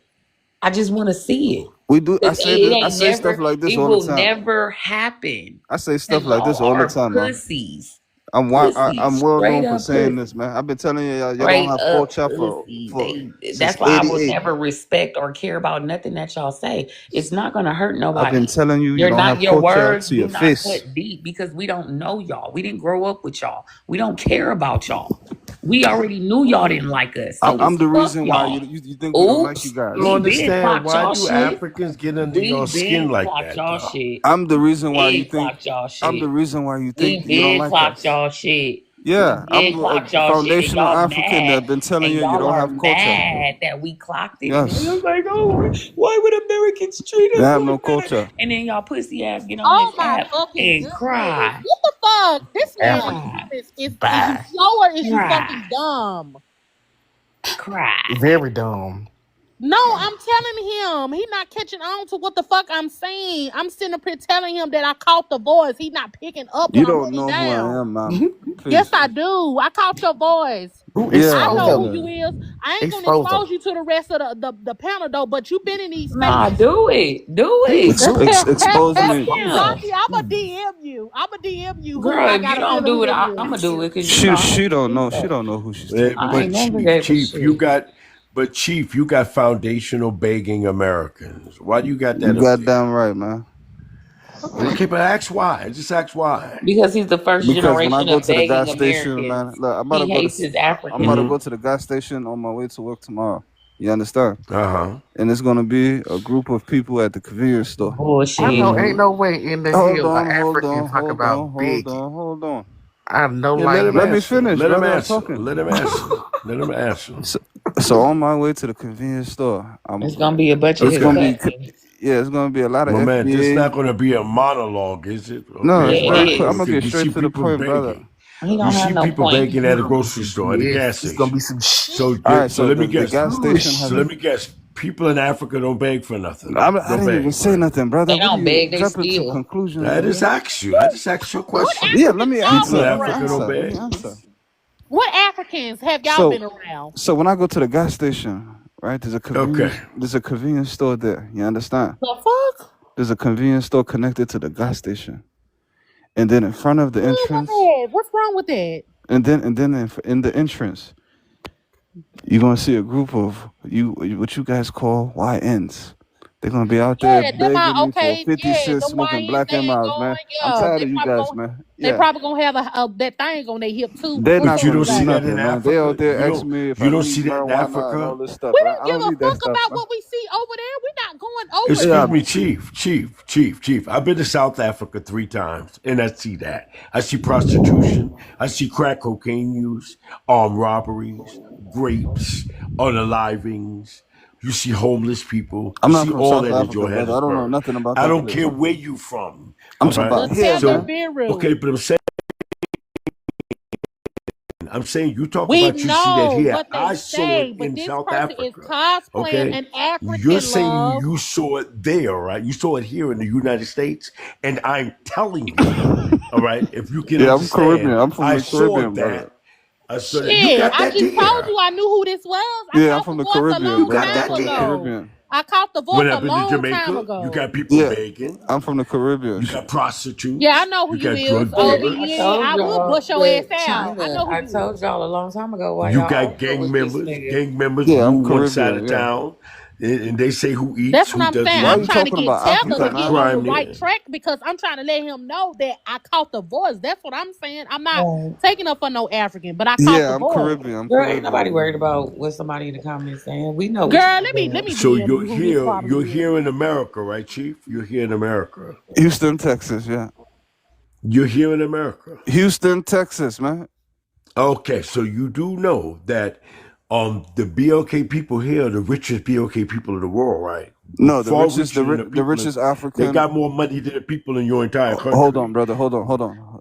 I just want to see it. We do. I Cause say this. I ain't say stuff never, like this it all the will time. never happen. I say stuff Cause like this y'all all the are time, man. pussies. I'm Pussies. well known Straight for up saying pussies. this, man. I've been telling you, y'all don't Straight have up culture pussy. for since That's why I would '88. never respect or care about nothing that y'all say. It's not gonna hurt I've been nobody. telling you, you don't have Your culture words to do your not face. cut deep because we don't know y'all. We didn't grow up with y'all. We don't care about y'all. We already knew y'all didn't like us. So I'm it's the fuck reason why y'all. you think we don't like you Oops. guys. I don't We been understand clocked why y'all do shit. Africans get under We your skin been like clocked that, y'all though? shit. I'm the reason why you Been think clocked y'all I'm the shit. reason why you We think you don't been like clocked us. y'all shit. We Yeah, I'm been a clocked y'all shit, and foundational y'all African mad, that been telling and you you y'all don't are have culture. mad that we clocked it, and then Yes, it's like, oh, why would Americans treat they us have no like that? culture. And then y'all pussy ass get on Oh this my app fucking and goodness. cry, What the fuck? This man cry, is you Bye. slow or is you cry, fucking dumb? cry. Very dumb. No, I'm telling him. He not catching on to what the fuck I'm saying. I'm sitting up here telling him that I caught the voice. He not picking up You when I'm don't putting know who I down. am, man. Yes, Please. I do. I caught your voice. Who I Yeah, exposed know who him? you yeah. is. I ain't gonna Expose him. expose you to the rest of the panel though, but you been in these Nah, spaces. do it, do Please it. do. Expose Fuck me. him, Rocky, I'ma DM you. I'ma DM you who girl. I If you got a don't feeling do who it, that I'm gonna is. do it because you know I She ain't don't do know. She that. don't know who she's talking I to. ain't But never gave a Chief, you shit. got, but Chief, you got foundational begging Americans. Why do you got You that up goddamn there? right, man. Okay, but ask why. Just ask why. Because he's the first Because when I generation go of to the begging gas station, man, Americans. look, He hates his I'm about to Africans. go to the gas station on my way to work tomorrow. You understand? Uh huh. And it's gonna be a group of people at the convenience store. I know Bullshit. ain't no way in the Hold hell an on, hold African on, talk hold on, about hold begging. on, hold on. I have no Yeah, let light him Let in. me answer. finish, Let him brother. I'm answer. talking. Let him answer. Let him answer. So on my way to the convenience store, It's gonna be a bunch of it's his gonna Okay. be, cousins. yeah, it's gonna be a lot of Well, man, this is FBA. not going to be a monologue, is it? No, Okay. it's Yeah, it very Why? clear. I'm is. gonna Because get you straight see to the people point, brother. begging. He You don't have see no people point. begging at a grocery store, at a gas Yes, it's gonna be station. some shit. So, All right, so so let me the guess. gas station So has let a. me guess. People in Africa don't beg for nothing. I Don't didn't even beg, say right? nothing, They brother. What are don't you beg, they jumping to steal. conclusions, I just brother? asked you. I just asked you a What question. Yeah, let Africans me y'all People answer. in been Let me Africa around? don't answer. Let me beg. answer. What Africans have y'all So, been around? so when I go to the gas station, right, Okay. there's a convenience store there. You understand? The fuck? There's a convenience store connected to the gas station, and then in front of the entrance, What's wrong with that? and then in the entrance, you're gonna see a group of what you guys call YNs. They're gonna be out there Yeah, them begging are me for okay. 50 Yeah, cents them smoking YNs, black they and ain't miles, man. going. I'm Yeah, tired of you guys, man. they Yeah. probably gonna have that thing on their hip too They're before not But you you gonna don't do see like. that in nothing, man. They out Africa. there asking me if I You don't need see that in marijuana and all Africa. this stuff, We man. don't I give don't a need that fuck stuff, about man. what we see over there. We're not going over Excuse Yeah, there. me, Chief. I've been to South Africa 3 times, and I see that. I see prostitution. I see crack cocaine use, armed robberies, rapes, unalivings. You see homeless people. I'm You not see from all South that in Africa, brother. I don't know Johannesburg. nothing about I that don't place. care where you from. I'm All talking right. about Well, here, tell them So, man. Biru. okay, but I'm saying you talk We about you see that know here. what they I saw it say, but in this South person is Africa. cosplaying Okay. an You're African saying love. you saw it there, right? You saw it here in the United States. And I'm telling you, all right, if you can Yeah, I'm Caribbean. understand, I'm from I the saw Caribbean, that. brother. I saw that. You Shit, got I that just told there. you I knew who this was. I Yeah, I'm caught the from the voice a Caribbean, You long brother. got I'm time that from the there. ago. Caribbean. I caught the voice What a happened to long time Jamaica? You ago. got people Yeah, begging. I'm from the Caribbean. You got Yeah, I prostitutes. know who You you got is. drug OB, I dealers. yeah, told I will y'all bust your ass with out. I China. know who I you told is. y'all a long time ago why You y'all got over gang with this members. nigga. Gang members Yeah, I'm rule one side Caribbean. of Yeah. town, and they say who eats, That's what who I'm saying. doesn't Why are I'm you eat. trying to talking get about You Taylor to Africa got get on now? the crime right there. track because I'm trying to let him know that I caught the voice. That's what I'm saying. I'm not Right. taking up for no African, but I caught the Yeah, I'm voice. Caribbean. I'm Girl, ain't nobody Caribbean. worried about what somebody in the comments saying. We know what you Girl, talking let about. me So DM you're you who his here. You're probably is. here in America, right, Chief? You're here in America. Houston, Texas. Yeah. You're here in America. Houston, Texas, man. Okay, so you do know that the BLK people here are the richest BLK people in the world, right? No, Far richer than the the people. richest They African. got more money than the people in your entire Hold on, country. brother. Hold on.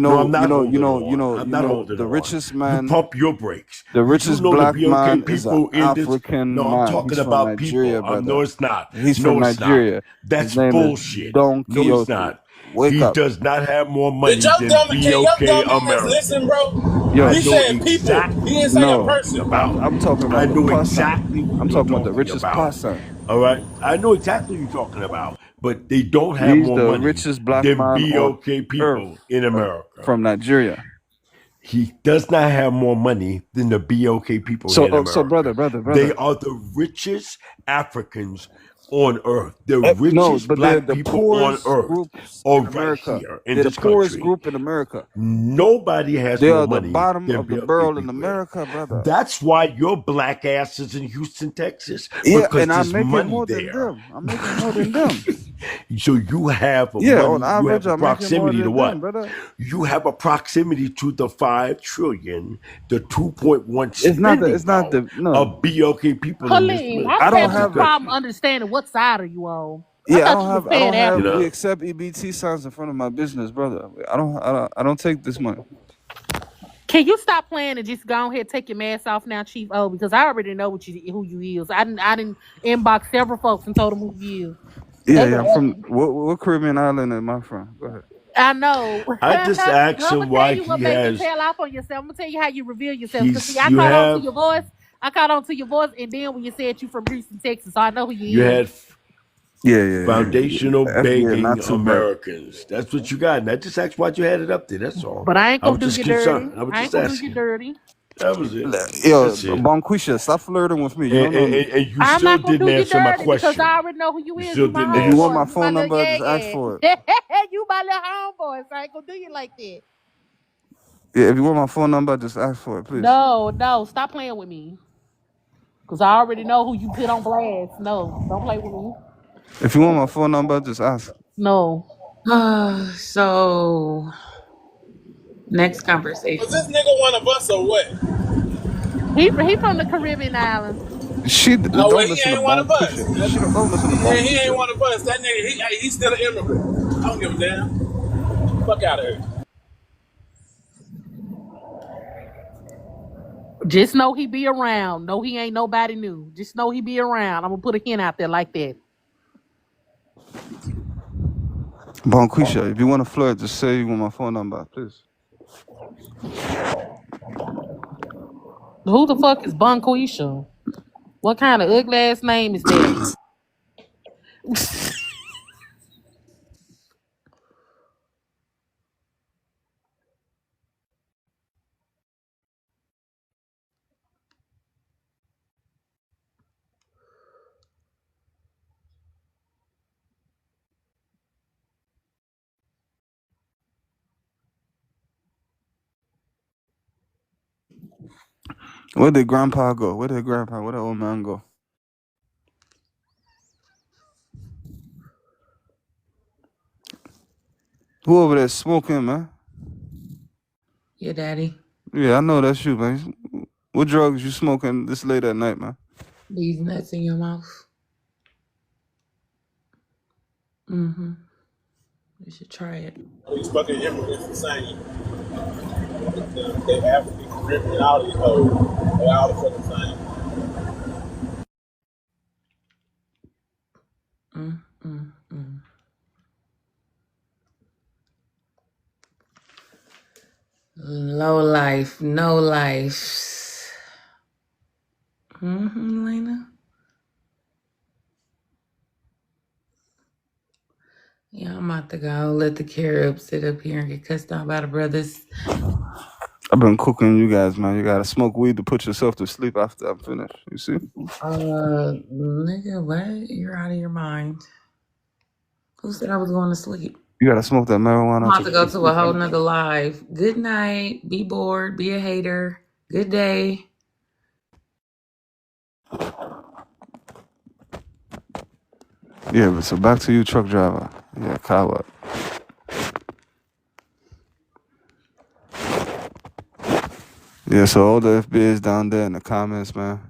No, I'm not holding on. I'm not holding The on. richest You man, pump your brakes. the You do richest know the black man BLK is an people in this. African No, I'm man. talking He's from about Nigeria, people. No, brother. it's not. He's from No, it's not. Nigeria. His That's name is bullshit. Don No, he's Quixote. not. Wake He up. does not have more Did money your than dumb can your BLK dumb ass listen, Americans. bro? I Yo, He know said people. He exactly didn't what say you're a no. talking person. about. I'm talking I about the know person. exactly what I'm you're talking about the talking richest about. person. All right. I know exactly what you're talking about, but they don't have He's more the money richest black than man on BOK earth people in America. from Nigeria. He does not have more money than the BOK people here in So America. They brother. are the richest Africans on earth. The No, richest but they're black the people on poorest earth groups are in right America. here in They're the this poorest country. group in America. Nobody has They more are the money bottom than of the BLK barrel in people here. America, brother. That's why your black ass is in Houston, Texas, Yeah, because and I'm there's making money more than there. them. I'm making more than them. So you have a Yeah, on money, you average, have a I'm making more proximity to than them, what? brother. You have a proximity to the 5 trillion, the 2.1 It's not spending power no. of BLK people in this Halim, place, I'm I don't in having this a have problem country. understanding what side are you on. I yeah, thought you was I saying don't have You we African. know, accept EBT signs in front of my business, brother. I don't take this money. Can you stop playing and just go ahead and take your mask off now, Chief O? Because I already know who you is. I didn't inbox several folks and told them who you is. They Yeah, been I'm from asking. what Caribbean island am I from? Go ahead. I know. I just I'm asked gonna him tell why you what he make you has, tail off on yourself. I'm gonna tell you how you reveal yourself. Cause see, I you caught on to have, your voice. I caught on to your voice, and then when you said you from Houston, Texas, so I know who you you is. had Yeah. foundational FBA, begging not too bad. Americans. That's what you got. And I just asked why you had it up there. That's all. But I ain't I gonna was do just you dirty. concerned. I was I ain't just gonna do you asking. dirty. That was it. Yo, That's it. Bonquisha, stop flirting with me. You don't know me. And you I'm still not gonna didn't do you answer my dirty because I question. already know who you You is. still You my didn't If you want answer. my homeboy. You my phone little number, just ask yeah. for it. You my little homeboy, so I ain't gonna do you like that. Yeah, if you want my phone number, just ask for it, please. No, stop playing with me. Cause I already know who you put on blast. No, don't play with me. If you want my phone number, just ask. No. So next Was conversation. this nigga one of us or what? He from the Caribbean islands. She Oh well, don't he listen to ain't one of us. Bonquisha. She don't listen to Yeah, he ain't Bonquisha. one of us. That nigga, he's still an immigrant. I don't give a damn. Fuck out of here. Just know he be around. No, he ain't nobody new. Just know he be around. I'm gonna put a hint out there like that. Bonquisha, if you want to flirt, just say you want my phone number, please. Who the fuck is Bonquisha? What kind of ugly ass name is that? Where did grandpa go? Where did old man go? Who over there smoking, man? Your daddy. Yeah, I know that's you, man. What drugs you smoking this late at night, man? These nuts in your mouth. Mm-hmm. You should try it. These fucking immigrants the same. They African, Caribbean, all these hoes. They all the fucking same. Mm-mm-mm. Low life, no life. Mm-hmm, Lena. Yeah, I'm about to go. Let the Caribs sit up here and get cussed out by the brothers. I've been cooking you guys, man. You gotta smoke weed to put yourself to sleep after I'm finished. You see? Nigga, what? You're out of your mind. Who said I was going to sleep? You gotta smoke that I'm marijuana about to to go put to a sleep. whole nother live. Good night. Be bored. Be a hater. Good day. Yeah, but so back to you, truck driver. Yeah, coward. Yeah, so all the FBAs down there in the comments, man.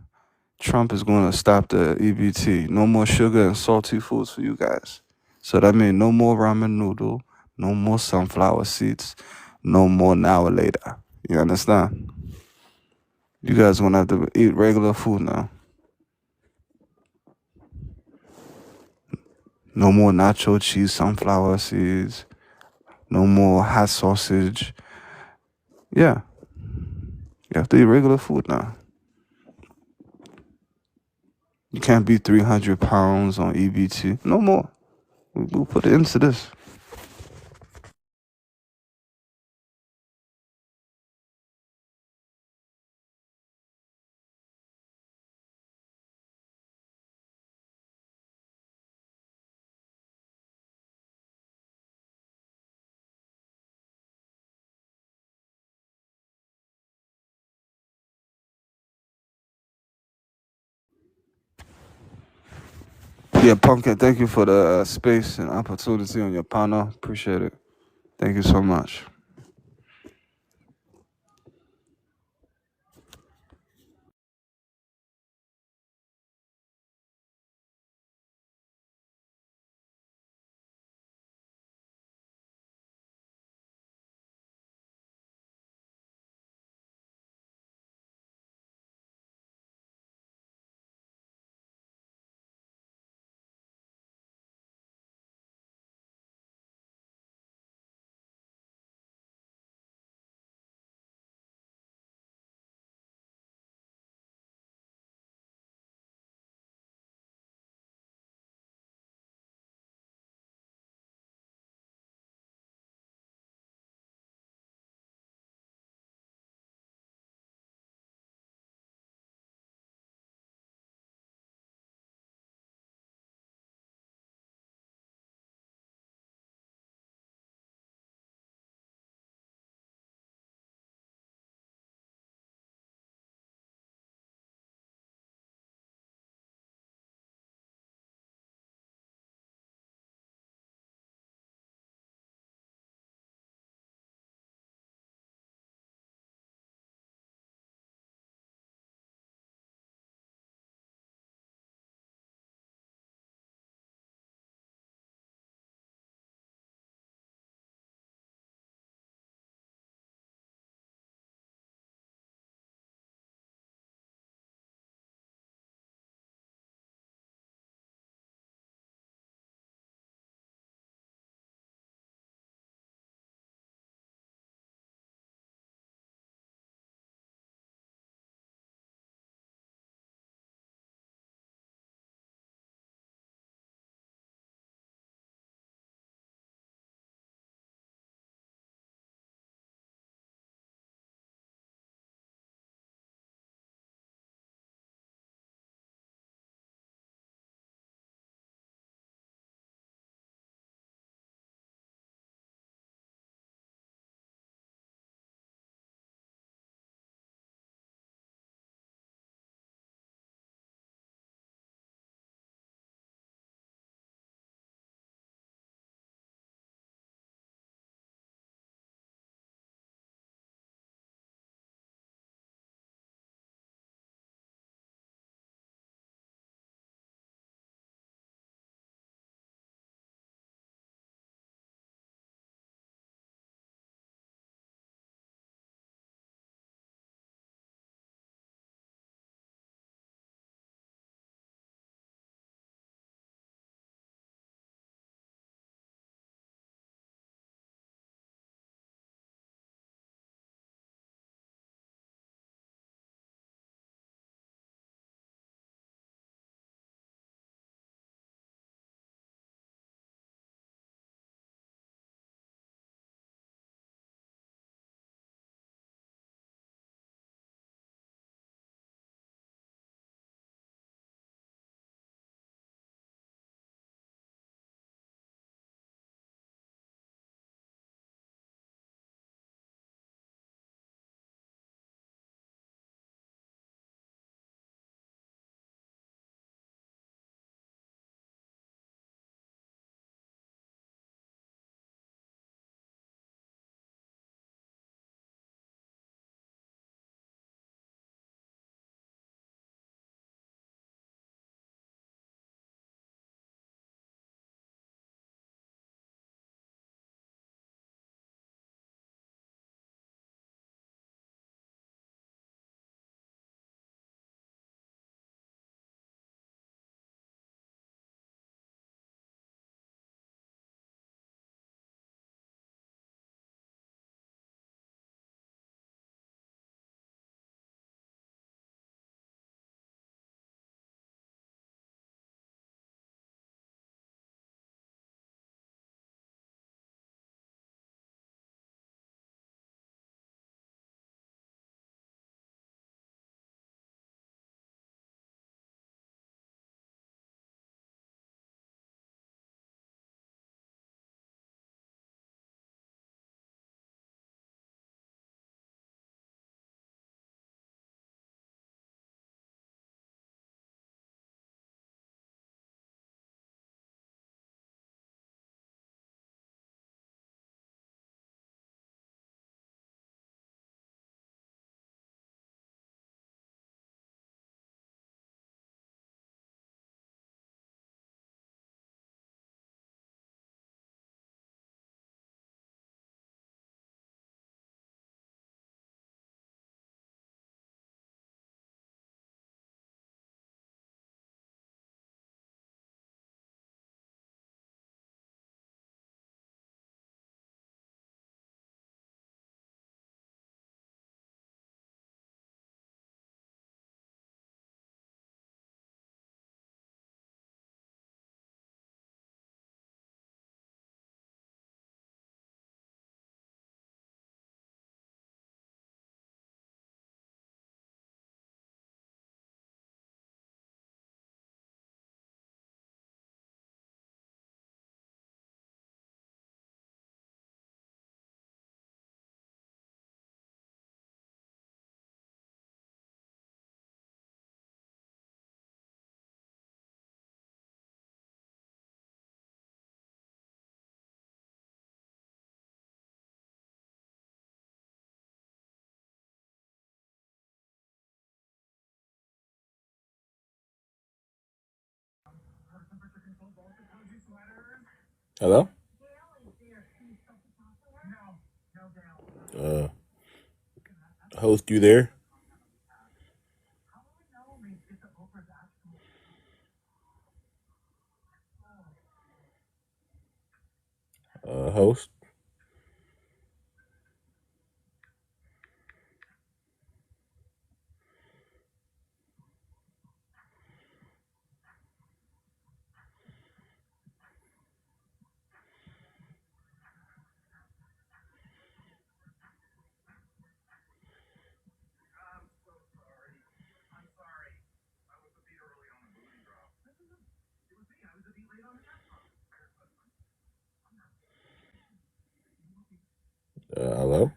Trump is going to stop the EBT. No more sugar and salty foods for you guys. So that means no more ramen noodle, no more sunflower seeds, no more now or later. You understand? You guys going to have to eat regular food now. No more nacho cheese, sunflower seeds, no more hot sausage. Yeah, you have to eat regular food now. You can't be 300 pounds on EBT. No more. We'll put it into this. Yeah, Pumpkin, thank you for the space and opportunity on your panel. Appreciate it. Thank you so much. Hello? Uh, host, you there? Host? Hello?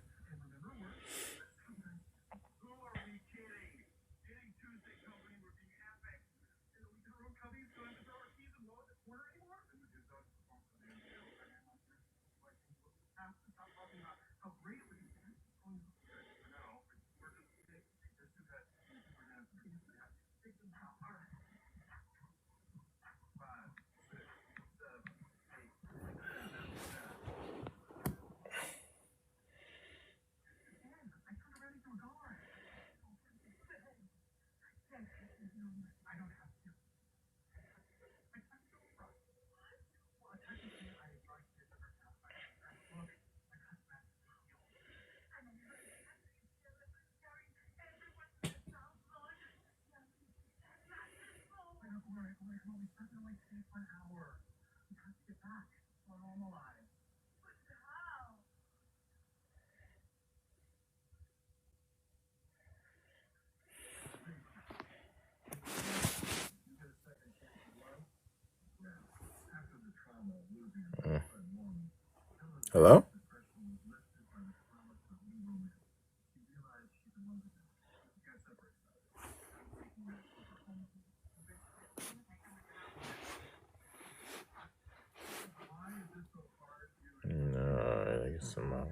Hello? No, I guess I'm out.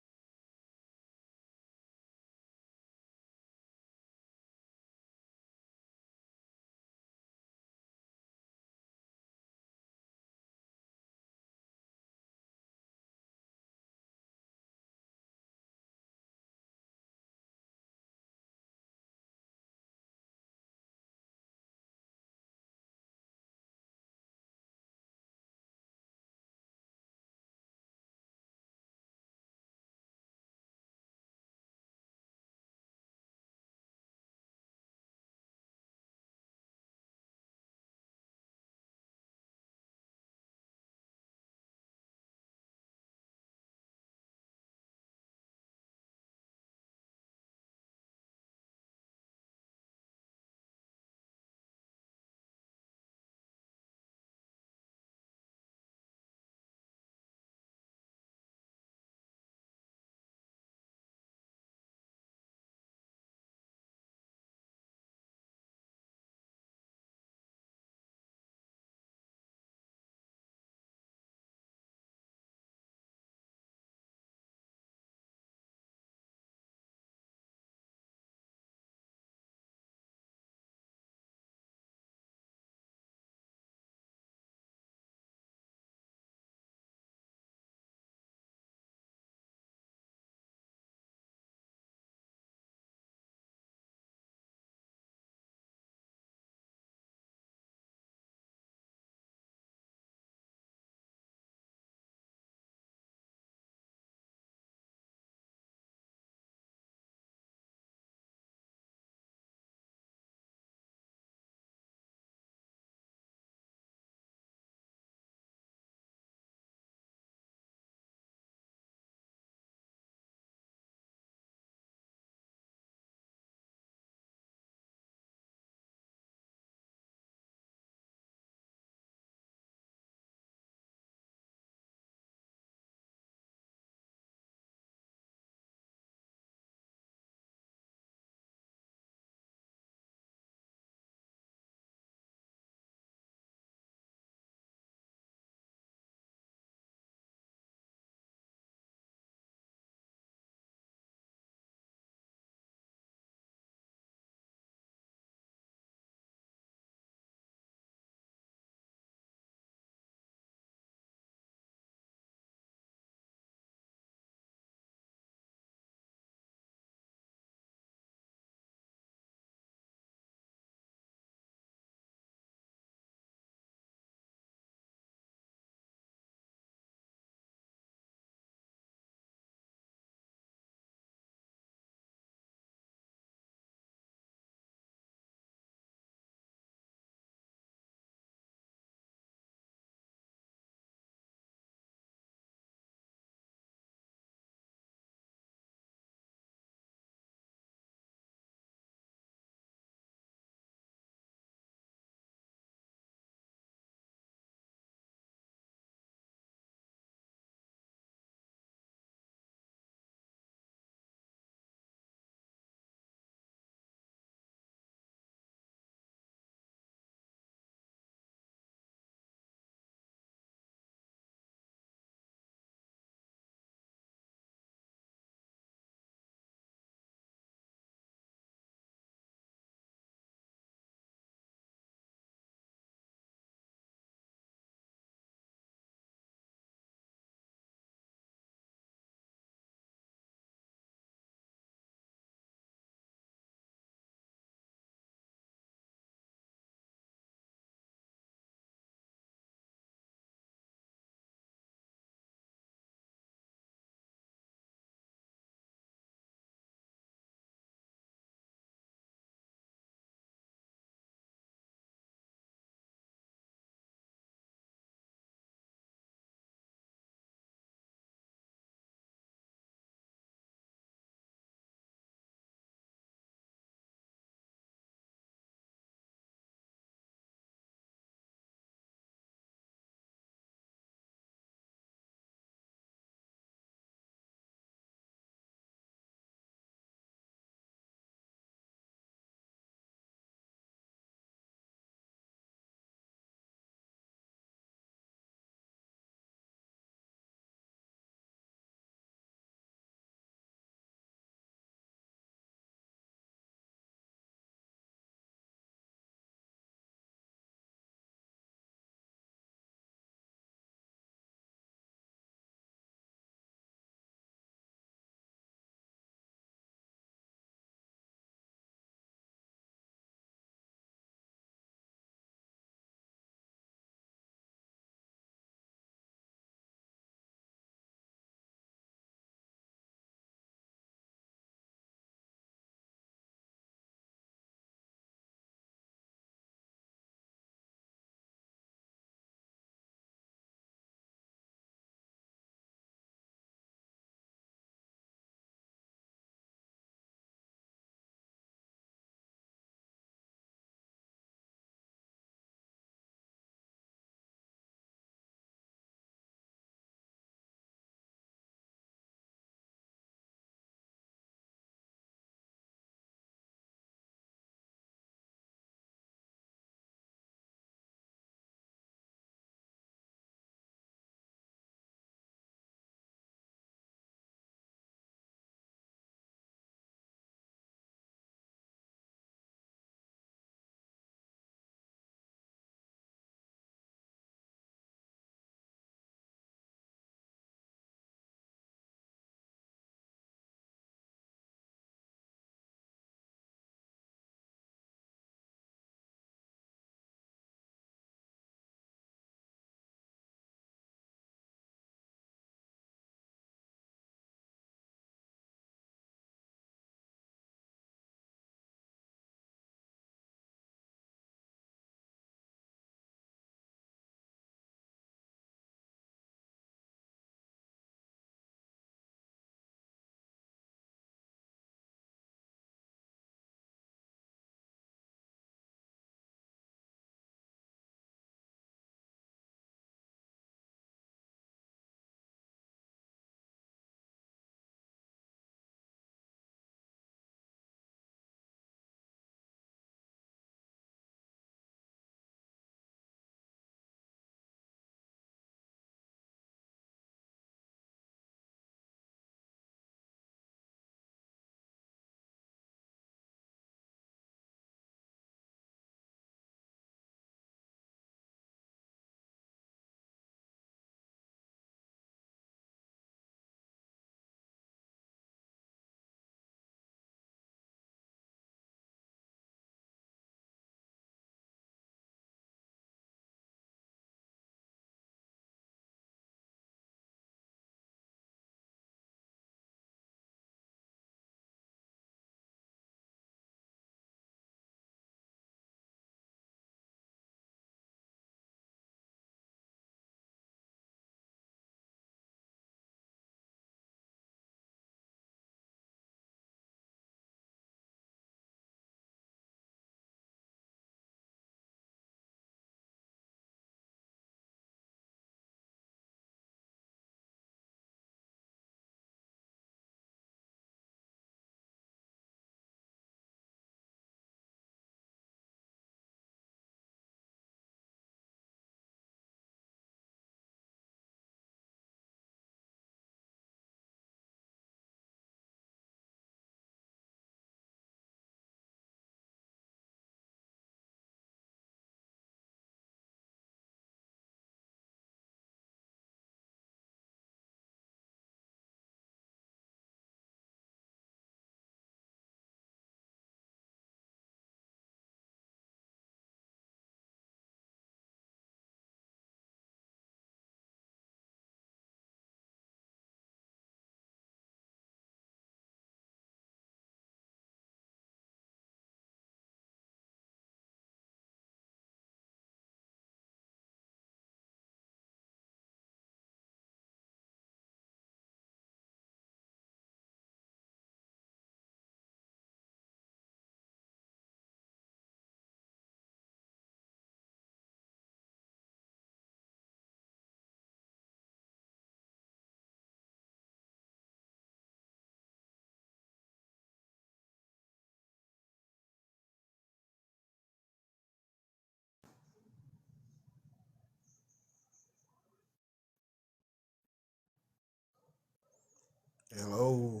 Hello,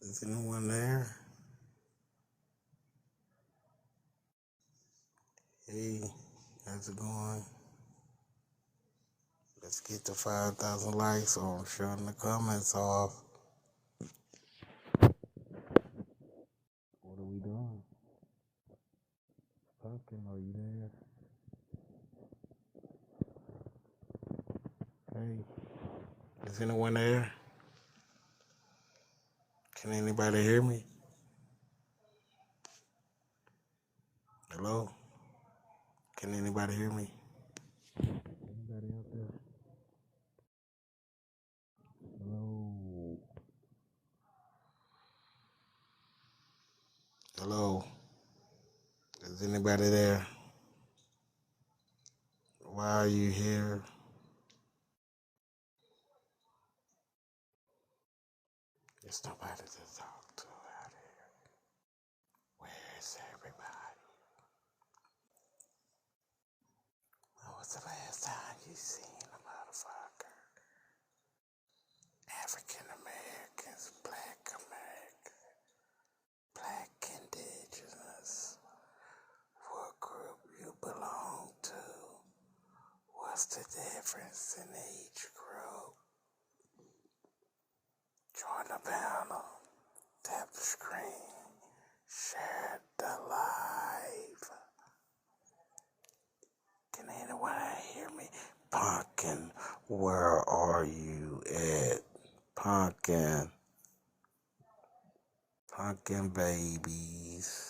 is anyone there? Hey, how's it going? Let's get to 5,000 likes or I'm shutting the comments off. What are we doing? Pumpkin, are you there? Hey, is anyone there? Can anybody hear me? Hello? Can anybody hear me? Anybody out there? Hello? Hello? Is anybody there? Why are you here? There's nobody to talk to out here. Where's everybody? When was the last time you seen a motherfucker? African Americans, Black Americans, Black Indigenous. What group you belong to? What's the difference in each group? Join the panel. Tap the screen. Share the live. Can anyone hear me? Pumpkin, where are you at? Pumpkin. Pumpkin babies.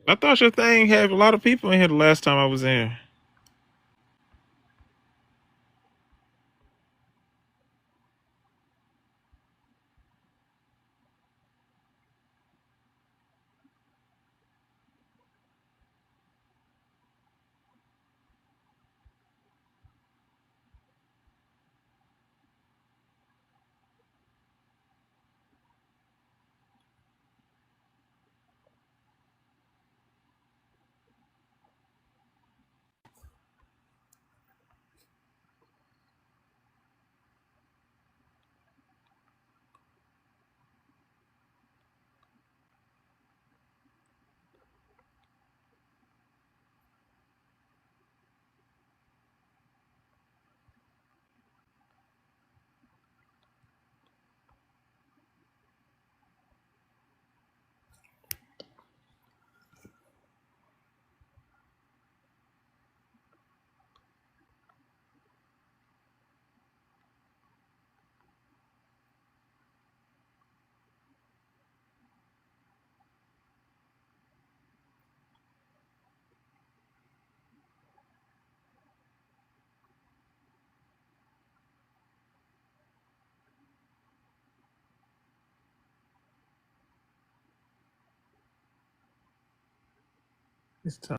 I thought your thing had a lot of people in here the last time I was in here. It's time.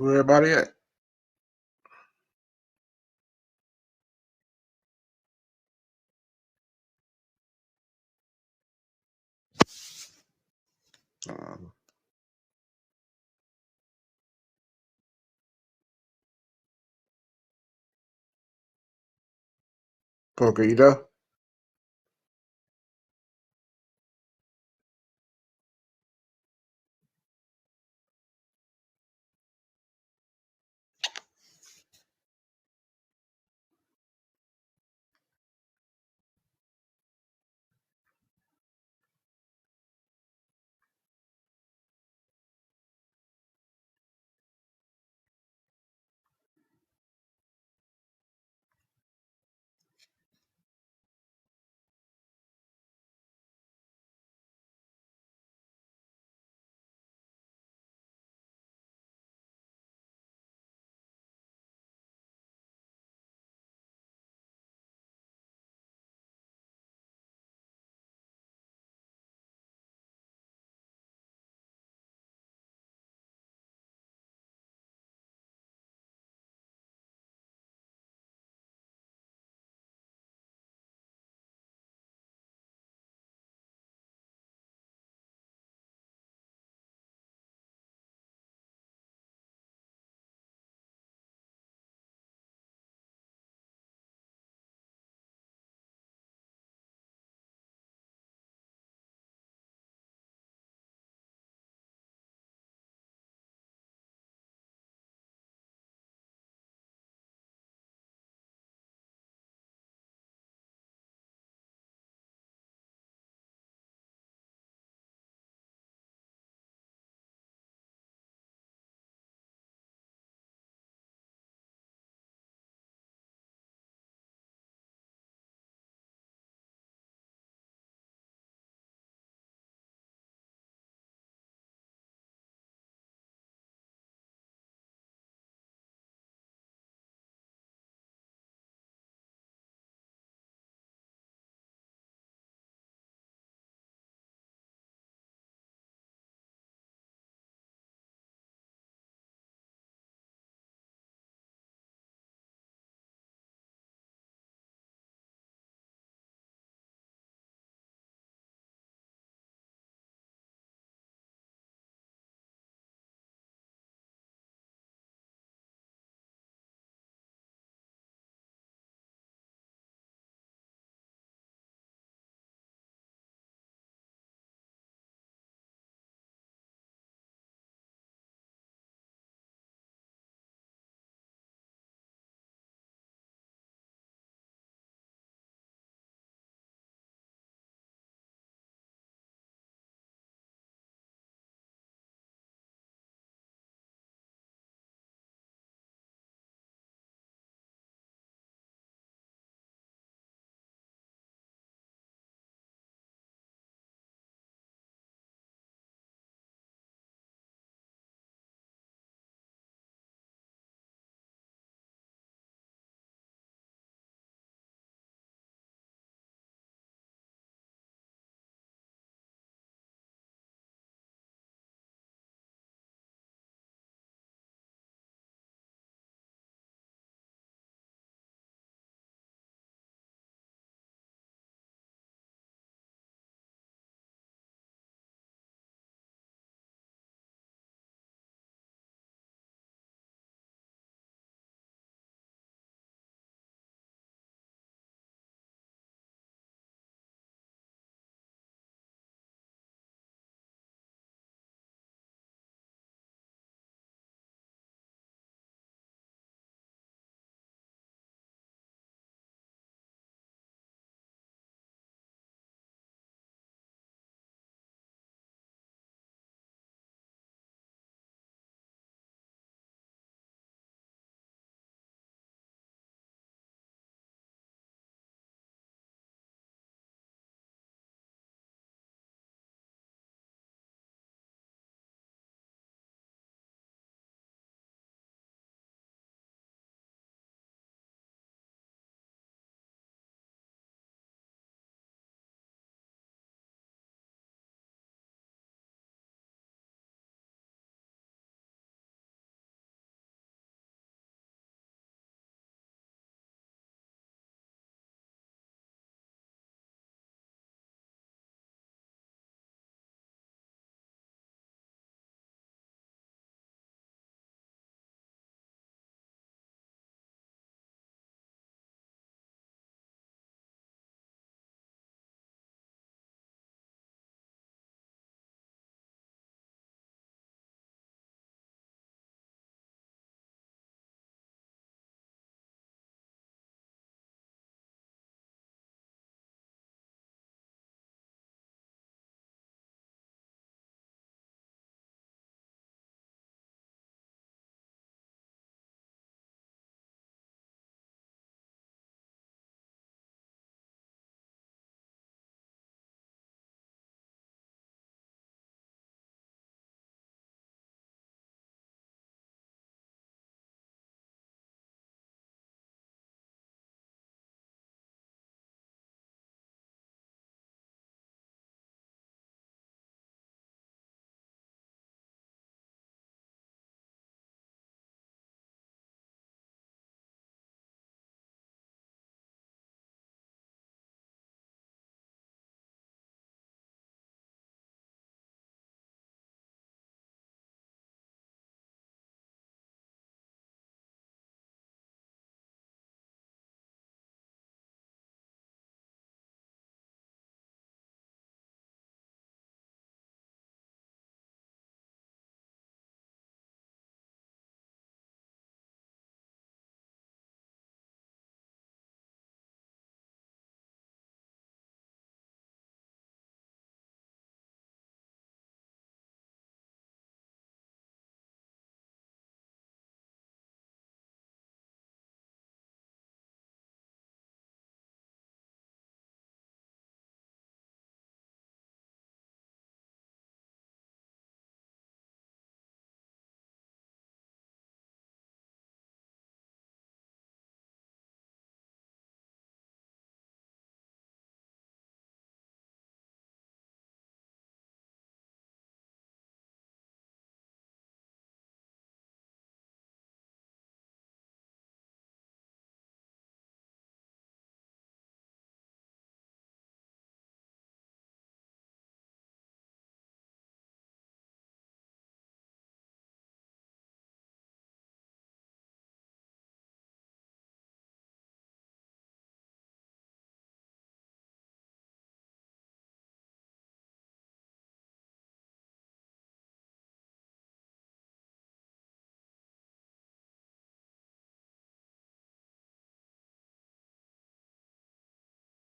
Where everybody at? Poker, you there?